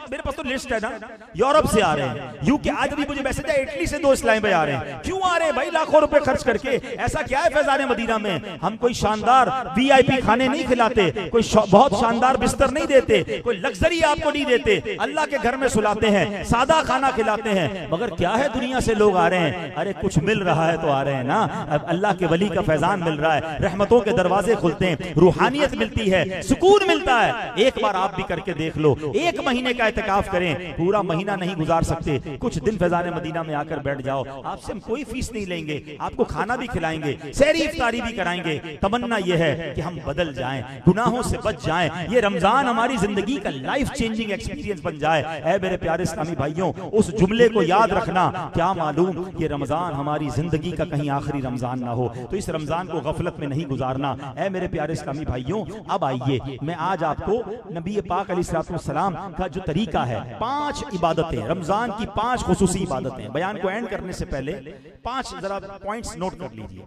मेरे पास तो लिस्ट है ना, यूरोप से आ रहे हैं, यूके, आज भी मुझे मैसेज है इटली से 2 इस्लामी भाई आ रहे हैं। क्यों आ रहे हैं भाई? लाखों रुपए खर्च करके। ऐसा क्या है फैजान मदीना में? हम कोई शानदार VIP खाने नहीं खिलाते, कोई बहुत शानदार बिस्तर नहीं देते, कोई लग्जरी आपको नहीं देते, अल्लाह के घर में सुलाते हैं, सादा खाना खिलाते हैं। मगर क्या है, दुनिया से लोग आ रहे हैं, अरे कुछ मिल रहा है तो आ रहे हैं ना। अब अल्लाह के वली का फैजान मिल रहा है, रहमतों के दरवाजे खुलते हैं, रूहानियत मिलती है, सुकून मिलता है। है। एक बार आप भी करके देख लो, 1 महीने का एहतिकाफ करें, पूरा महीना नहीं गुजार सकते, कुछ दिन फैजान मदीना में आकर बैठ जाओ, आपसे हम कोई फीस नहीं लेंगे, आपको खाना भी खिलाएंगे, सहरी इफ्तारी भी कराएंगे। तमन्ना यह है कि हम बदल जाएं, गुनाहों से बच जाएं, ये रमजान हमारी जिंदगी का लाइफ चेंजिंग एक्सपीरियंस बन जाए। ऐ मेरे प्यारे इस्लामी भाइयों, उस जुमले को याद रखना, क्या मालूम ये रमजान हमारी जिंदगी का कहीं आखिरी रमजान ना हो, तो इस रमजान को गफलत में नहीं गुजारना। ऐ मेरे प्यारे इस्लामी भाइयों, अब आइए मैं आज आपको नबी पाक अलैहिस्सलाम का जो तरीका है, 5 इबादतें, रमजान की 5 खुसूसी इबादतें, बयान को एंड करने से पहले 5 जरा पॉइंट्स नोट कर लीजिए।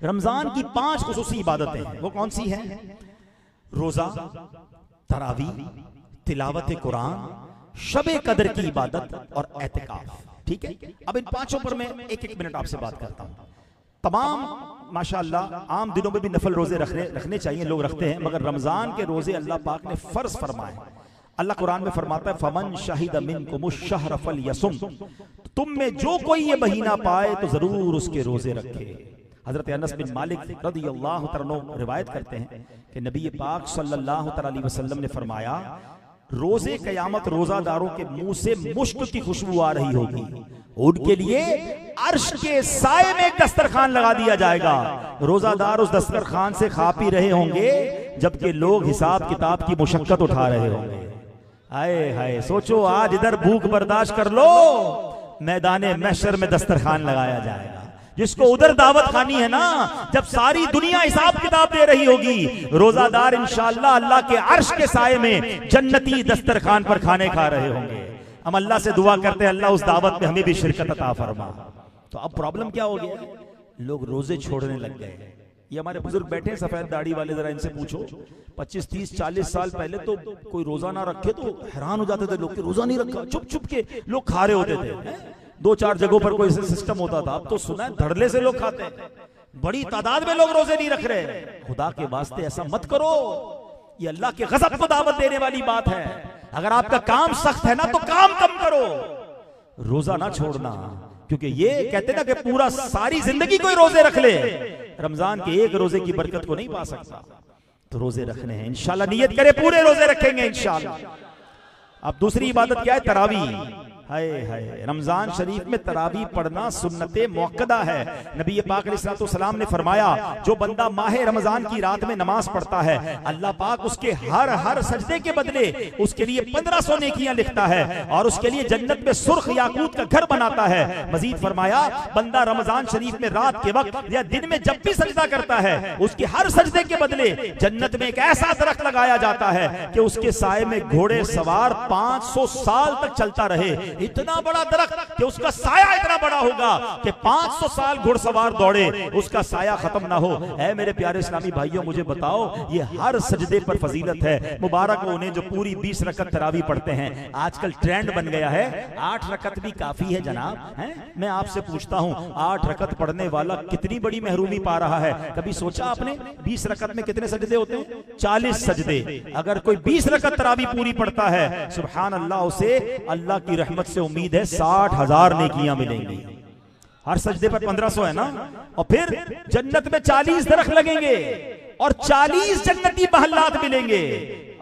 रमजान की 5 खुसूसी इबादतें वो कौन सी हैं? रोजा, तरावी, तिलावत कुरान, शबे कदर की इबादत और एतिकाफ। ठीक है, अब इन 5 पर मैं 1-1 मिनट आपसे बात करता हूं। तमाम माशाअल्लाह आम दिनों में भी नफल रोजे रखने चाहिए, लोग रखते हैं, मगर रमजान के रोजे अल्लाह पाक ने फर्ज फरमाए। अल्लाह कुरान में फरमाता है, फमन शाहिद मिनकुमुश्शहर फलयसुम, तुम में जो कोई ये महीना पाए तो जरूर उसके रोजे रखे। हजरत अनस बिन मालिक रदियल्लाहु तआला अन्हु रिवायत करते हैं कि नबी पाक सल्लल्लाहु अलैहि वसल्लम ने फरमाया, रोजे कयामत रोजादारों के मुंह से मुश्क की खुशबू आ रही होगी, उनके लिए अर्श के साए में एक दस्तरखान लगा दिया जाएगा। रोजादार उस दस्तरखान से खा पी रहे होंगे जबकि लोग हिसाब किताब की मुशक्कत उठा रहे होंगे। आए हाय, सोचो आज इधर भूख बर्दाश्त कर लो, मैदाने महशर में दस्तरखान लगाया जाएगा। जिसको उधर दावत खानी है ना, जब सारी दुनिया हिसाब किताब दे रही होगी, रोजादार इंशाअल्लाह अल्लाह के अर्श के साए में जन्नती दस्तरखान पर खाने खा रहे होंगे। हम अल्लाह से दुआ करते हैं, अल्लाह उस दावत में हमें भी शिरकत अता फरमा। तो अब प्रॉब्लम क्या हो गया, लोग रोजे छोड़ने लग गए। ये हमारे बुजुर्ग बैठे हैं सफेद दाढ़ी वाले, जरा इनसे पूछो 25, 30, 40 साल पहले तो कोई रोजा ना रखे तो हैरान हो जाते थे लोग कि रोजा नहीं रखा, चुप चुप के लोग खा रहे होते थे। 2-4 जगहों पर कोई सिस्टम होता था, अब तो सुना है धड़ल्ले से लोग खाते हैं, बड़ी तादाद में लोग रोजे नहीं रख रहे। खुदा के वास्ते ऐसा मत करो, ये अल्लाह के गज़ब को दावत देने वाली बात है। अगर आपका काम सख्त है ना तो काम कम करो, रोजा ना छोड़ना, क्योंकि ये कहते ना कि पूरा सारी जिंदगी कोई रोजे रख ले, रमजान के एक रोजे की बरकत को नहीं पा सकता। तो रोजे रखने हैं इंशाल्लाह, नियत करे पूरे रोजे रखेंगे इंशाल्लाह। अब दूसरी इबादत क्या है? तरावी। हाय हाय, रमजान शरीफ में तरावी पढ़ना सुन्नते मुअक्कदा है। नबी पाक अलैहिस्सलाम ने फरमाया, जो बंदा माह रमजान की रात में नमाज पढ़ता है, अल्लाह पाक उसके हर सजदे के बदले उसके लिए 1500 नेकियां लिखता है और उसके लिए जन्नत में सुर्ख याकूत का घर बनाता है। मजीद फरमाया, बंदा रमजान शरीफ में रात के वक्त या दिन में जब भी सजदा करता है, उसके हर सजदे के बदले जन्नत में एक ऐसा दरख्त लगाया जाता है कि उसके साए में घोड़े सवार 500 साल तक चलता रहे। इतना बड़ा दरख्त कि उसका साया इतना बड़ा होगा कि 500 साल घुड़सवार दौड़े, उसका साया खत्म ना हो। ऐ मेरे प्यारे इस्लामी भाइयों, मुझे बताओ, ये हर सजदे पर फजीलत है। मुबारक हो उन्हें जो पूरी 20 रकत तरावी पढ़ते हैं। आजकल ट्रेंड बन गया है 8 रकत भी काफी है जनाब, हैं? मैं आपसे पूछता हूं, 8 रकत पढ़ने वाला कितनी बड़ी महरूमी पा रहा है? कभी सोचा आपने 20 रकत में कितने सजदे होते हैं? 40 सजदे। अगर कोई 20 रकत तरावी पूरी पढ़ता है, सुभान अल्लाह, उसे अल्लाह की रहमत से उम्मीद है 60,000 नेकियां मिलेंगी। हर सजदे पर 1500 है ना, और फिर जन्नत में 40 दरख्त लगेंगे और 40 जन्नती महल्लात मिलेंगे।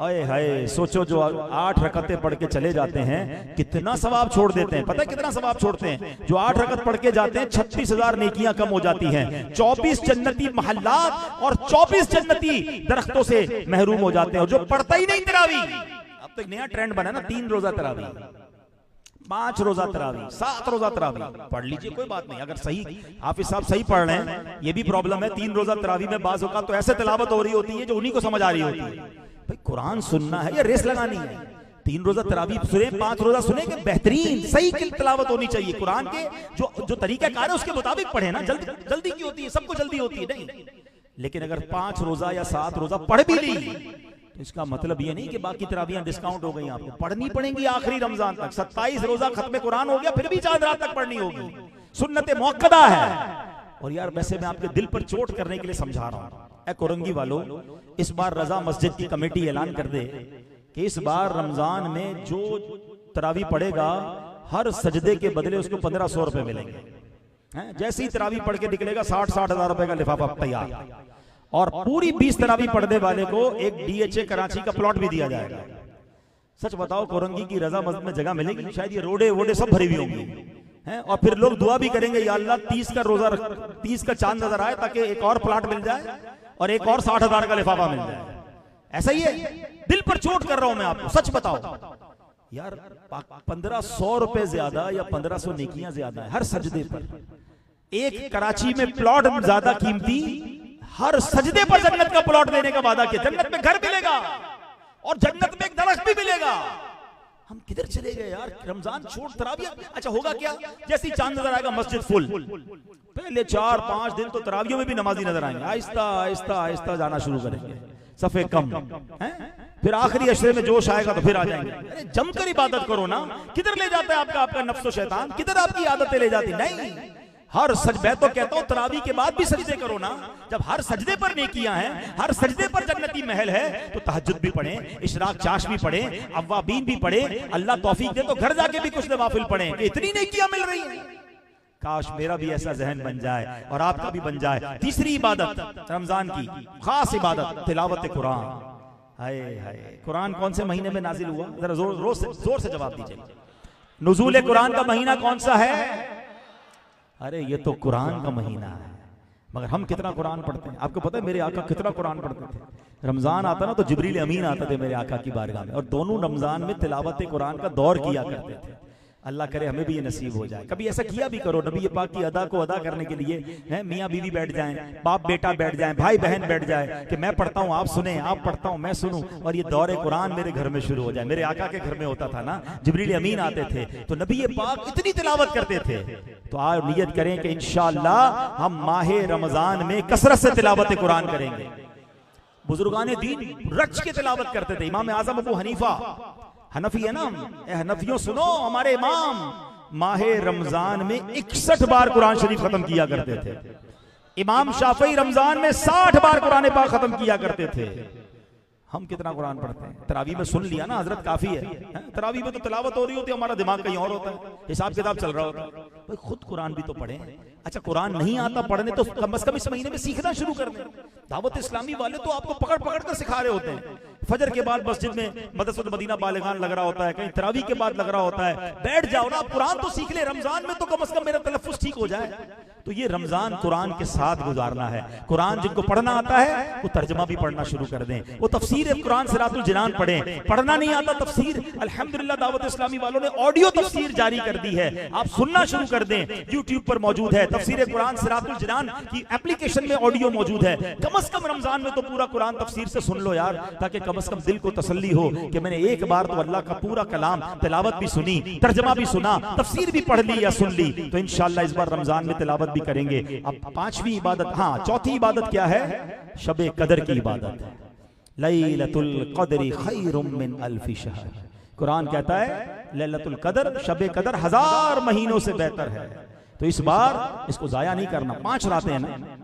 अरे हाय, सोचो जो 8 रकतें पढ़ के चले जाते हैं कितना सवाब छोड़ देते हैं। पता है कितना सवाब छोड़ते हैं? जो 8 रकत पढ़ के जाते हैं 36,000 नेकियां कम हो जाती हैं। 24 जन्नती महल्लात और 24 जन्नती दरख्तों से महरूम हो जाते हैं। और जो पढ़ता ही नहीं तरावी, अब तो एक नया ट्रेंड बना ना, 3 रोजा तरावी, 5 रोजा तरावी, 7 रोजा तरावी। पढ़ लीजिए, कोई बात नहीं, अगर सही हाफिज साहब सही पढ़ रहे हैं। ये भी प्रॉब्लम है, 3 रोजा तरावी में बाज़ औक़ात तो ऐसे तिलावत हो रही होती है जो उन्हीं को समझ आ रही होती है। भाई कुरान सुनना है या रेस लगानी है? 3 रोजा तरावी सुने, 5 रोजा सुने, कि बेहतरीन सही तिलावत होनी चाहिए। कुरान के जो तरीकाकार है उसके मुताबिक पढ़े ना। जल्दी की होती है, सबको जल्दी होती है नहीं। लेकिन अगर 5 रोजा या 7 रोजा पढ़ भी ली, इसका मतलब ये नहीं कि बाकी तरावियां डिस्काउंट हो गई। आपको पढ़नी पड़ेंगी आखिरी रमजान तक। 27 रोजा खत्म कुरान हो गया, फिर भी 4 रात तक पढ़नी होगी। सुन्नत मुअक्कदा है। और यार वैसे मैं आपके दिल पर चोट करने के लिए समझा रहा हूं, ऐ कोरंगी वालों, इस बार रजा मस्जिद की कमेटी ऐलान कर दे कि इस बार रमजान में जो तरावी पढ़ेगा, हर सजदे के बदले उसको 1500 रुपए मिलेंगे। जैसे ही तरावी पढ़ के निकलेगा 60,000 रुपए का लिफाफा तैयार। और पूरी 20 तरावी पढ़ने वाले को एक DHA कराची का प्लॉट भी दिया जाएगा। सच बताओ कोरंगी की रजा मस्जिद में जगह मिलेगी? शायद ये रोडे वोडे सब भरी हुई होंगी हैं। और फिर लोग दुआ भी करेंगे, या अल्लाह 30 का रोजा 30 का चांद नजर आए ताकि एक और प्लॉट मिल जाए और एक और 60,000 का लिफाफा मिल जाए। ऐसा ही है, दिल पर चोट कर रहा हूं मैं आपको, सच बताओ यार। 1500 रुपए ज्यादा या 1500 नेकियां ज्यादा है हर सजदे पर। एक कराची में प्लॉट ज्यादा कीमती, हर सजदे पर जन्नत का प्लॉट देने का वादा किया। जन्नत में घर मिलेगा और जन्नत में एक दरख्त भी मिलेगा। हम किधर चले गए यार? रमजान छोड़ तरावी। अच्छा होगा क्या? जैसे ही चांद नजर आएगा मस्जिद फुल, पहले 4-5 दिन तो तरावियों में भी नमाजी नजर आएंगे, आहिस्ता आहिस्ता आहिस्ता जाना शुरू करेंगे, सफे कम हैं। फिर आखिरी अशरे में जोश आएगा तो फिर आ जाएंगे। अरे जमकर इबादत करो ना। किधर ले जाता है आपका नफ्स और शैतान? किधर आपकी आदतें ले जाती? नहीं, हर मैं तो कहता हूं तरावी के बाद भी सजदे करो ना। जब हर सजदे पर नेकियां हैं, हर सजदे पर जन्नती महल है, तो तहज्जुद भी पढ़े, इशराक चाश भी पढ़े, अव्वाबीन भी पढ़े। अल्लाह तौफीक दे तो घर जाके भी कुछ नवाफिल पढ़े कि इतनी नेकियां मिल रही हैं। काश मेरा भी ऐसा जहन बन जाए और आपका भी बन जाए। तीसरी इबादत रमजान की खास इबादत तिलावत कुरान। हाय हाय, कुरान कौन से महीने में नाजिल हुआ? जरा जोर से जवाब दीजिए। नुज़ूल कुरान का महीना कौन सा है? अरे ये तो कुरान का महीना है, मगर हम कितना कुरान पढ़ते हैं? आपको पता है मेरे आका कितना कुरान पढ़ते थे? रमजान आता ना तो जिब्रील अमीन आते थे मेरे आका की बारगाह में, और दोनों रमजान में तिलावत कुरान का दौर किया करते थे। अल्लाह करे हमें भी ये नसीब हो जाए। कभी ऐसा किया भी करो, नबी पाक की अदा को अदा करने के लिए हैं, मियाँ बीवी बैठ जाएं, बाप बेटा बैठ जाएं, भाई बहन बैठ जाए कि मैं पढ़ता हूँ आप सुने, आप पढ़ता हूँ मैं सुनूं, और ये दौरे कुरान मेरे घर में शुरू हो जाए। मेरे आका के घर में होता था ना, जिब्रील अमीन आते थे तो नबी पाक इतनी तिलावत करते थे। तो आज नियत करें कि इंशाअल्लाह हम माहे रमजान में कसरत से तिलावत कुरान करेंगे। बुजुर्गान दीन रच के तिलावत करते थे। इमाम आजम अबू हनीफा हनफी है ना, हनफियों सुनो, हमारे इमाम माहे रमजान में 61 बार कुरान शरीफ खत्म किया करते थे। इमाम शाफई रमजान में 60 बार कुरान पाक खत्म किया करते थे। हम कितना कुरान पढ़ते हैं? तरावी में सुन लिया ना हजरत, काफी है। तरावी में तो तिलावत हो रही होती है, हमारा दिमाग कहीं और होता है, हिसाब किताब चल रहा होता है। भाई खुद कुरान भी तो पढ़े। अच्छा कुरान नहीं आता पढ़ने तो कम से कम इस महीने में सीखना शुरू कर दें। दावत इस्लामी वाले तो आपको पकड़ पकड़ कर सिखा रहे होते हैं। फजर के बाद मस्जिद में मदरसतुल मदीना बालिगान लग रहा होता है, कहीं तरावी के बाद लग रहा होता है। बैठ जाओ ना, कुरान तो सीख ले। रमजान में तो कम से कम मेरा तलफ्फुज ठीक हो जाए। तो ये रमजान कुरान के साथ गुजारना है। कुरान जिनको पढ़ना आता है वो तर्जमा भी पढ़ना शुरू कर दें। वो तफसीर कुरान सिरातुल जिनान पढ़ें। पढ़ना नहीं आता तफसीर, अल्हम्दुलिल्लाह दावत इस्लामी वालों ने ऑडियो तफसीर जारी कर दी है, आप सुनना शुरू कर दें। यूट्यूब पर मौजूद है तफसीर कुरान सिरातुल जिनान की एप्लीकेशन में ऑडियो मौजूद है। कम से कम रमजान में तो पूरा कुरान तफसीर से सुन लो यार, ताकि कम से कम दिल को तसल्ली हो कि मैंने एक बार तो अल्लाह का पूरा कलाम तिलावत भी सुनी, तर्जमा भी सुना, तफसीर भी पढ़ ली या सुन ली। तो इंशाअल्लाह इस बार रमजान में तिलावत भी करेंगे। अब पांचवी इबादत, हाँ चौथी इबादत क्या है? शबे कदर की इबादत है। लैलतुल क़द्र खैरुम मिन अल्फि शहर। कुरान कहता है लैलतुल क़द्र, शबे कदर 1000 महीनों से बेहतर है। तो इस बार इसको जाया नहीं करना। 5 रातें हैं ना।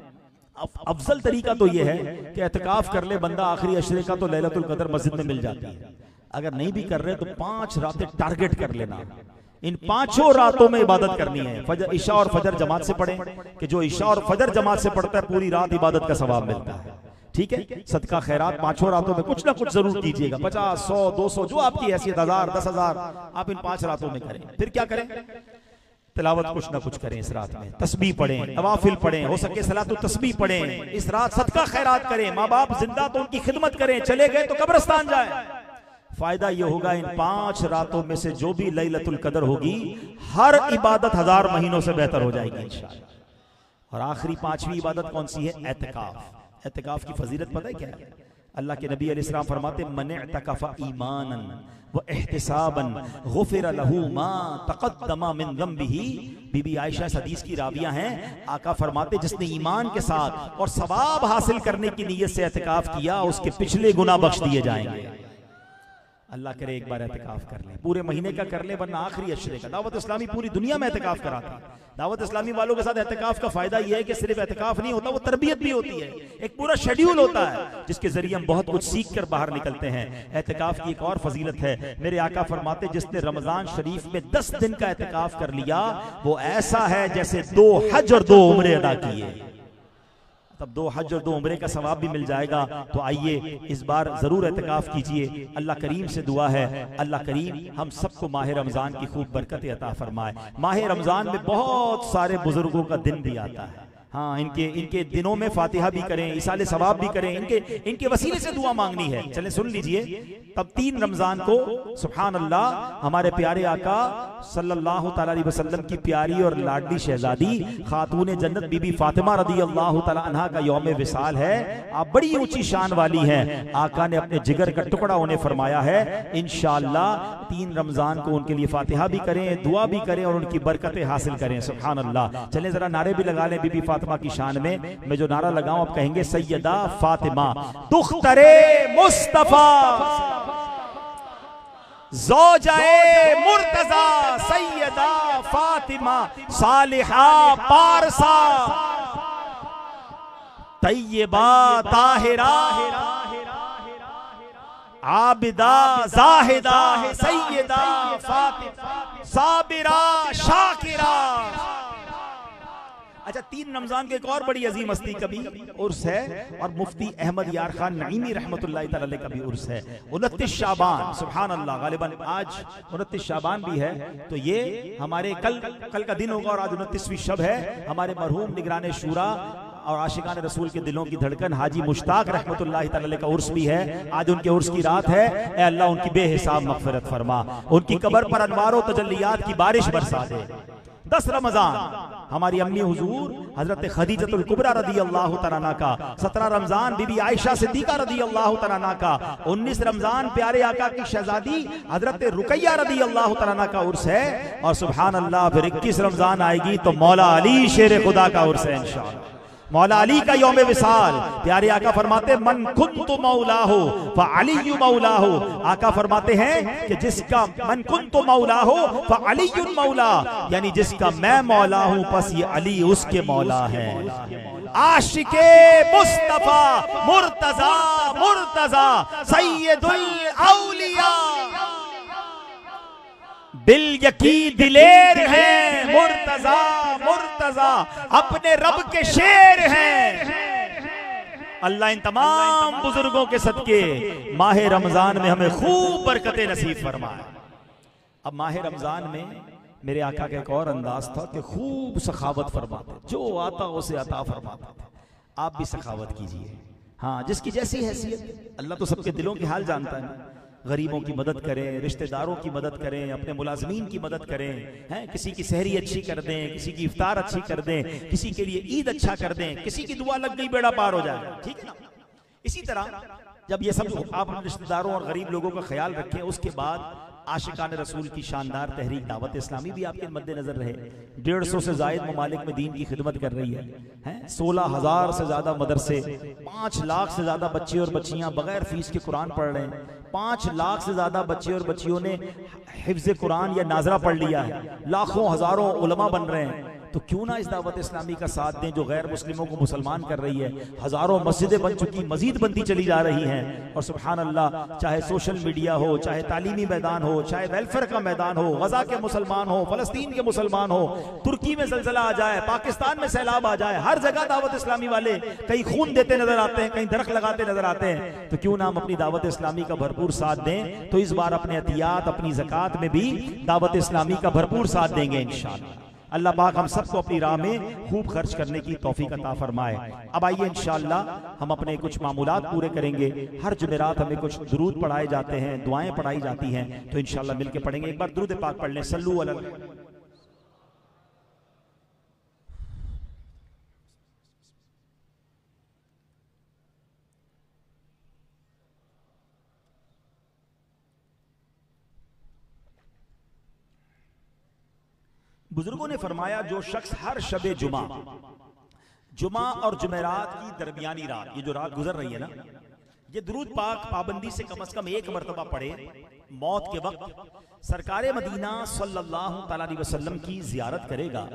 अफजल तरीका तो यह है कि एतकाफ कर ले बंदा आखिरी अशरे का, तो लैलतुल क़द्र मस्जिद में मिल जाती है। अगर नहीं भी कर रहे तो 5 रातें टारगेट कर लेना। इन 5 रातों में इबादत करनी है। फजर, इशा और फजर जमात से पढ़ें कि जो इशा और फजर जमात से पढ़ता है पूरी रात इबादत का सवाब मिलता है। ठीक है, सदका खैरात 5 रातों में कुछ ना कुछ जरूर कीजिएगा। 50, 100, 200 जो आपकी हैसियत, 1000, 10,000 आप इन 5 रातों में करें। फिर क्या करें? तिलावत कुछ ना कुछ करें इस रात में। तस्बीह पढ़ें, नवाफिल पढ़ें, हो सके सलातु तस्बीह पढ़ें। इस रात सदका खैरात करें। माँ बाप जिंदा तो उनकी खिदमत करें, चले गए तो कब्रिस्तान जाए। फायदा ये होगा इन 5 रातों में से जो भी लैलतुल क़द्र होगी, हर इबादत 1000 महीनों से बेहतर हो जाएगी इंशाअल्लाह। और आखिरी 5वीं इबादत कौन सी है? एतकाफ। एतकाफ की फजीलत पता है क्या है? अल्लाह के नबी अलैहिस्सलाम फरमाते मन इअतकफ़ ईमानन व इहतिसाबन गुफ़िर लहू मा तक़द्दमा मिन ज़म्बिही। बीबी आयशा इस हदीस की राविया हैं। आका फरमाते जिसने ईमान के साथ और सवाब हासिल करने की नीयत से एतकाफ किया, उसके पिछले गुनाह बख्श दिए जाएंगे। अल्लाह करे एक बार एतकाफ कर ले, पूरे महीने का कर ले, वरना आखिरी अशरे का। दावत इस्लामी पूरी दुनिया में एतकाफ कराता है। दावत इस्लामी वालों के साथ एतकाफ का फायदा यह है कि सिर्फ एतकाफ नहीं होता, वो तरबियत भी होती है। एक पूरा शेड्यूल होता है जिसके जरिए हम बहुत कुछ सीख कर बाहर निकलते हैं। एतकाफ की एक और फजीलत है। मेरे आका फरमाते जिसने रमजान शरीफ में 10 दिन का एतकाफ कर लिया, वो ऐसा है जैसे 2 हज और 2 उम्रे अदा किए। तब 2 हज और 2 उम्रे का सवाब भी मिल जाएगा। तो आइए इस बार जरूर एतकाफ कीजिए। अल्लाह करीम से दुआ है, अल्लाह करीम हम सबको माह रमजान की खूब बरकत अता फरमाए। माह रमजान में बहुत सारे बुजुर्गों का दिन भी आता है। हाँ, इनके दिनों में फातिहा भी करें, इसाले सवाब भी करें, इनके वसीले से दुआ मांगनी है। चलें सुन लीजिए। तब 3 रमजान को सुभान अल्लाह हमारे प्यारे आका सल्लल्लाहु तआला अलैहि वसल्लम की प्यारी और लाडली शहजादी खातून जन्नत बीबी फातिमा रदी अल्लाह तआला अन्हा का यौम विसाल है। आप बड़ी ऊंची शान वाली हैं। आका ने अपने जिगर का टुकड़ा उन्हें फरमाया है इंशाअल्लाह 3 रमजान को उनके लिए फातिहा भी करें, दुआ भी करें और उनकी बरकतें हासिल करें। सुभान अल्लाह। चलें जरा नारे भी लगा लें बीबी फातिमा की शान में। मैं जो नारा लगाऊं आप कहेंगे सैयदा फातिमा दुख्तरे मुस्तफा ज़ौजाए मुर्तज़ा सैयदा फातिमा सालिहा पारसा तैयबा ताहिरा आबिदा ज़ाहिदा सैयदा फातिमा साबिरा शाकिरा। अच्छा, 3 रमजान के एक और बड़ी अजीम हस्ती का भी उर्स है और मुफ्ती अहमद यार खान नईमी रहमतुल्लाह तआला अलैह का भी उर्स है। 29 शाबान सुभान अल्लाह, गालिबन आज 29 शाबान भी है। तो ये हमारे कल का दिन होगा और आज 29वीं शब है। हमारे मरहूम निगरान शूरा और आशिकान रसूल के दिलों की धड़कन हाजी मुश्ताक रहमतुल्लाह तआला अलैह का उर्स भी है। आज उनके उर्स की रात है। ए अल्लाह उनकी बेहिसाब मग़फ़िरत फरमा, उनकी कब्र पर अनवार और तजल्लियात की बारिश बरसा दे। 10 रमजान हमारी अम्मी हुजूर हजरत खदीजतुल कुबरा रदी अल्लाह तआला अन्हा का, 17 रमजान बीबी आयशा सिद्दीका रदी अल्लाह तआला अन्हा का, 19 रमजान प्यारे आका की शहजादी हजरत रुकैया रदी अल्लाह तआला अन्हा का उर्स है। और सुभान अल्लाह फिर 21 रमजान आएगी तो मौला अली शेर खुदा का उर्स है इंशाअल्लाह। मौला अली का यौम विसाल। प्यारे आका फरमाते मन कुन्तु मौला हो फ अली मौला हो। आका फरमाते हैं कि जिसका मन कुन्तु मौला हो फ अली मौला, यानी जिसका मैं मौला हूं बस ये अली उसके मौला है। आशिके मुस्तफा मुर्तजा मुर्तजा सैयदुल औलिया बिल यकीन दिलेर हैं मुर्तजा मुर्तजा अपने रब के शेर हैं। अल्लाह इन तमाम बुजुर्गों के सदके माह रमजान में हमें खूब बरकतें नसीब फरमाए। अब माह रमजान में मेरे आका का एक और अंदाज था कि खूब सखावत फरमाते, जो आता उसे अता फरमाते थे। आप भी सखावत कीजिए। हाँ, जिसकी जैसी हैसियत, अल्लाह तो सबके दिलों के हाल जानता है। गरीबों की मदद करें, रिश्तेदारों की मदद करें, अपने मुलाजमीन की मदद करें, हैं किसी की सहरी अच्छी कर दें, किसी की इफ्तार अच्छी कर दें, किसी के लिए ईद अच्छा कर दें, किसी की दुआ लग गई बेड़ा पार हो जाए, ठीक है ना। इसी तरह जब ये सब आप अपने रिश्तेदारों और गरीब लोगों का ख्याल रखें, उसके बाद आशिकान रसूल की शानदार तहरीक दावत इस्लामी भी आपके मद्देनजर रहे। 150 से जायद ममालिक में दीन की खिदमत कर रही है। 16,000 से ज्यादा मदरसे, 5 लाख से ज्यादा बच्चे और बच्चियां बगैर फीस के कुरान पढ़ रहे हैं। 5 लाख से ज्यादा बच्चे और बच्चियों ने हिफ्ज़ कुरान या नाजरा पढ़ लिया है। लाखों हजारों उलमा बन रहे हैं। तो क्यों ना इस दावत इस्लामी का साथ दें जो गैर मुस्लिमों को मुसलमान कर रही है। हजारों मस्जिदें बन चुकी, मजीद बनती चली जा रही हैं। और सुभान अल्लाह, चाहे सोशल मीडिया हो, चाहे तालीमी मैदान हो, चाहे वेलफेयर का मैदान हो, गजा के मुसलमान हो, फलस्तीन के मुसलमान हो, तुर्की में जलजला आ जाए, पाकिस्तान में सैलाब आ जाए, हर जगह दावत इस्लामी वाले कहीं खून देते नजर आते हैं, कहीं दरख्त लगाते नजर आते हैं। तो क्यों ना हम अपनी दावत इस्लामी का भरपूर साथ दें। तो इस बार अपने अतियात, अपनी ज़कात में भी दावत इस्लामी का भरपूर साथ देंगे इंशाअल्लाह। अल्लाह पाक हम सबको अपनी राह में खूब खर्च करने की तौफीक अता फरमाए। अब आइए इंशाअल्लाह हम अपने कुछ मामूलात पूरे करेंगे। हर जुमेरात हमें कुछ दुरूद पढ़ाए जाते हैं, दुआएं पढ़ाई जाती हैं, तो इंशाअल्लाह मिलके पढ़ेंगे। एक बार दुरूद पाक पढ़ लें, सल्लू अला बुजुर्गों ने फरमाया जो शख्स हर शबे जुमा और जुमेरात की दरमियानी रात, ये जो रात गुजर रही है ना, ये दुरूद पाक पाबंदी से कम एक मरतबा पढ़े, मौत के वक्त सरकारे मदीना सल्लल्लाहु तआला अलैहि वसल्लम की जियारत करेगा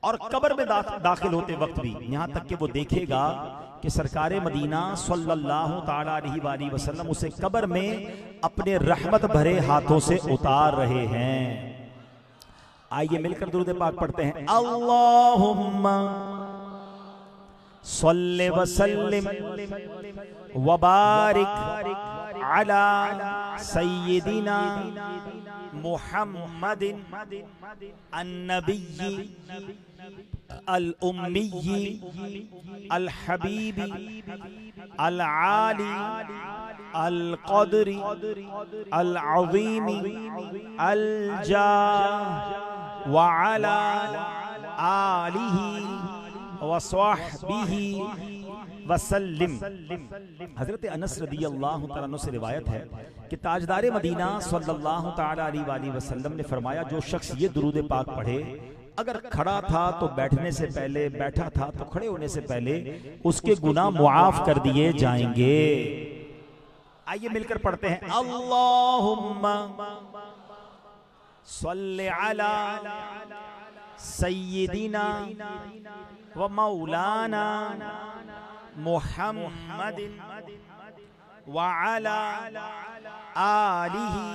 और कब्र में दाखिल होते वक्त भी यहाँ तक कि वो देखेगा कि सरकारे मदीना सल्लल्लाहु तआला अलैहि वसल्लम उसे कब्र में अपने रहमत भरे हाथों से उतार रहे हैं। आइए मिलकर दुरूद पाक पढ़ते हैं। अल्लाहुम्मा सल्ले व सल्लिम व बारिक अला सय्यिदिना मुहम्मदिन अन्नबिय्यि अल उम्मिय्यि अल हबीबी अल आली अल क़द्री अल अज़ीमी अल जाह व अला आलिही व स्वहबिही वसल्लिम। हजरत अनस रदी अल्लाह तआला अन्हु से रिवायत है कि ताजदार मदीना सल्लल्लाहु तआला अलैहि वसल्लम ने फरमाया, जो शख्स ये दुरूद पाक पढ़े, अगर खड़ा था तो बैठने से पहले, बैठा था तो खड़े होने से पहले उसके गुनाह मुआफ कर दिए जाएंगे। आइए मिलकर पढ़ते हैं, अल्लाहुम्मा सल्ली अला सय्यिदिना व मौलाना मुहम्मदिन व अला आलिही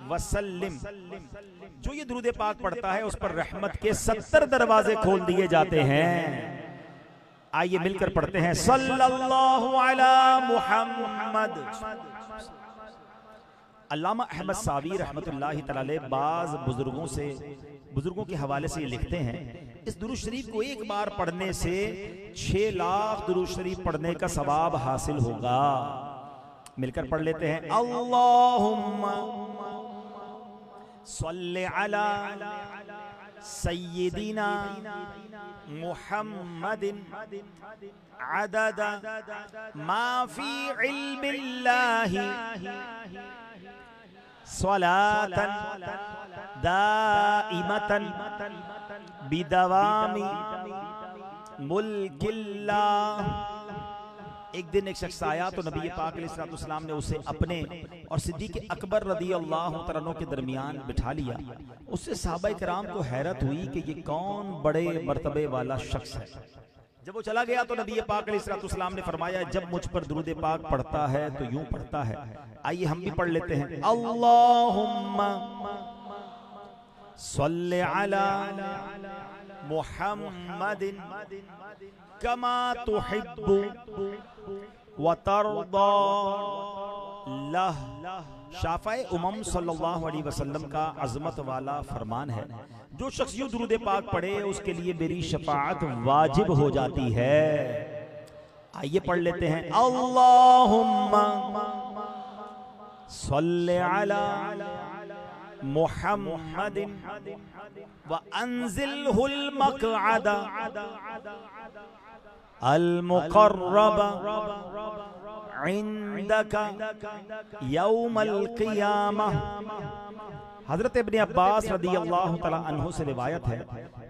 वसल्लिम। जो ये दुरूद पाक पढ़ता है उस पर रहमत के 70 दरवाजे खोल दिए जाते हैं। आइए मिलकर पढ़ते हैं, सल्लल्लाहु अला मुहम्मद। अल्लामा अहमद सावी रहमतुल्लाहि तआला अलैह बाज बुजुर्गों के हवाले से ये लिखते हैं, इस दुरूद शरीफ को एक बार पढ़ने से 6 लाख दुरूद शरीफ पढ़ने का सवाब हासिल होगा। मिलकर पढ़ लेते हैं, अल्लाहुम्मा सल्ली अला सय्यिदिना मुहम्मदिन अदद मा फी इल्मिल्लाहि स्वलातन दाइमतन बिदवामी मुल्किल्लाह। एक दिन एक शख्स आया तो नबी पाक अलैहिस्सलाम ने उसे अपने और सिद्दीक़ अकबर रदी अल्लाह तआला अन्हु के दरमियान बिठा लिया। उससे सहाबा किराम को हैरत हुई कि ये कौन बड़े मर्तबे वाला शख्स है। जब वो चला गया तो नबी पाक अलैहिस्सलाम ने फरमाया, जब मुझ पर दुरूद पाक पढ़ता है तो यूं पढ़ता है। आइए हम भी पढ़ लेते हैं, अल्लाहुम्मा सल्ली अला मुहम्मदिन कमा तुहिब्बु व तर्दा लह। शाफ़ाए उमम सल्लल्लाहु अलैहि वसल्लम का अज़मत वाला फरमान है, जो शख्स यूं दुरूद पाक पढ़े उसके लिए मेरी शफाअत वाजिब हो जाती है। आइए पढ़ लेते हैं, अल्लाहुम्मा सल्ली अला मुहम्मदिन व अंज़िलहुल मक़अद अल मुक़र्रब इंदका यौमल क़ियामह। हजरत इब्ने अब्बास रदी अल्लाह तआला अन्हु से रिवायत है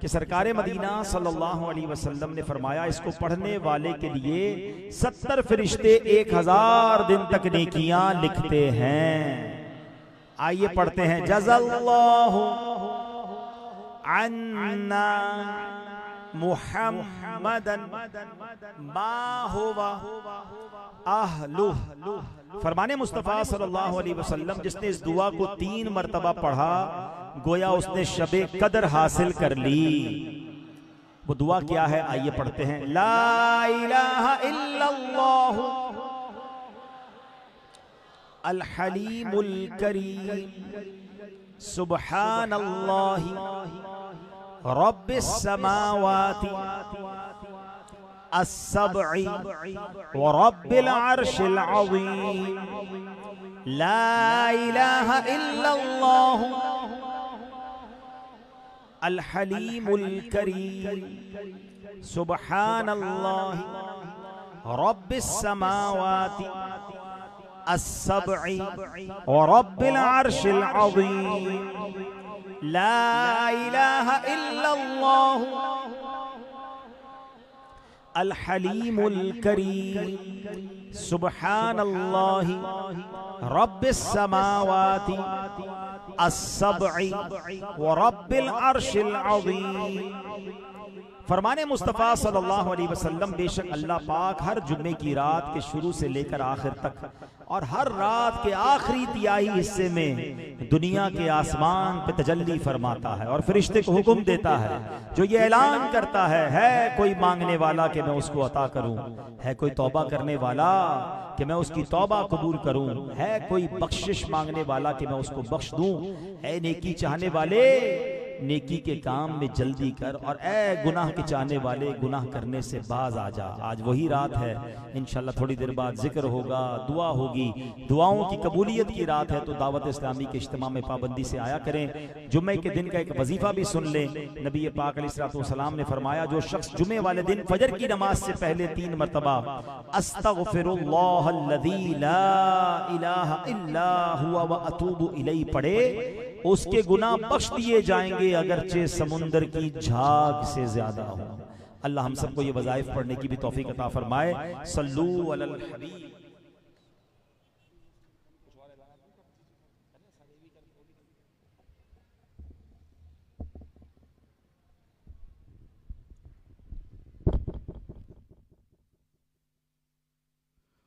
कि सरकार मदीना सल्लल्लाहु अलैहि वसल्लम ने फरमाया, इसको पढ़ने वाले के लिए 70 फरिश्ते 1000 दिन तक नेकियां लिखते हैं। आइए पढ़ते हैं, जज़ल्लाहु अन्ना मुहम्मदन मा हुवा अहलुहु। फरमाने मुस्तफ़ा सल्लल्लाहु अलैहि वसल्लम, जिसने इस दुआ को 3 मरतबा पढ़ा गोया उसने शबे कदर हासिल कर ली। वो दुआ क्या है, आइए पढ़ते हैं, ला इलाहा इल्लल्लाहु अल हलीमुल करीम सुब्हानल्लाहि रब्बिस समावाति अस्सब्इ व रब्बिल अर्शिल अज़ीम। ला इलाहा इल्लल्लाहु अल हलीमुल करीम सुब्हानल्लाहि रब्बिस समावाति अस्सब्इ व रब्बिल अर्शिल अज़ीम। ला इलाहा इल्लल्लाहु अल हलीमुल करीम सुब्हानल्लाहि रब्बिस समावाति अस्सब्इ व रब्बिल अर्शिल अज़ीम। फरमाने मुस्तफ़ा सल्लल्लाहु अलैहि वसल्लम, बेशक अल्लाह पाक हर जुम्मे की रात के शुरू से लेकर आखिर तक और हर रात के आखिरी तिहाई हिस्से में दुनिया के आसमान पे तजल्ली फरमाता है और फरिश्ते को हुक्म देता है, जो ये ऐलान करता है कोई मांगने वाला कि मैं उसको अता करूं, है कोई तौबा करने वाला कि मैं उसकी तौबा कबूल करूं, है कोई बख्शिश मांगने वाला कि मैं उसको बख्श दूं, है नेकी चाहने वाले नेकी के काम में जल्दी कर, और ए गुनाह के चाहने वाले गुनाह करने से बाज आ जा। आज वही रात है, इंशाल्लाह थोड़ी देर बाद जिक्र होगा, दुआ होगी, दुआओं की कबूलियत की रात है। तो दावत इस्लामी के इज्तिमा में पाबंदी से आया करें। जुम्मे के दिन का एक वजीफा भी सुन लें। नबी पाक अलैहिस्सलाम ने फरमाया, जो शख्स जुम्मे वाले दिन फजर की नमाज से पहले 3 मरतबा अस्तगफिरुल्लाहल्लज़ी ला इलाहा इल्ला हुवा व अतूबु इलैहि पढ़े, उसके गुनाह बख्श दिए जाएंगे, अगरचे समुंदर की झाग से ज्यादा हो। अल्लाह हम सबको ये वज़ाइफ पढ़ने की भी तौफीक अता फरमाए। सल्लू अलल हबीब।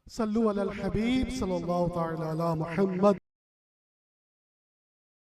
सल्लू अलल हबीब सल्लल्लाहु तआला अला मुहम्मद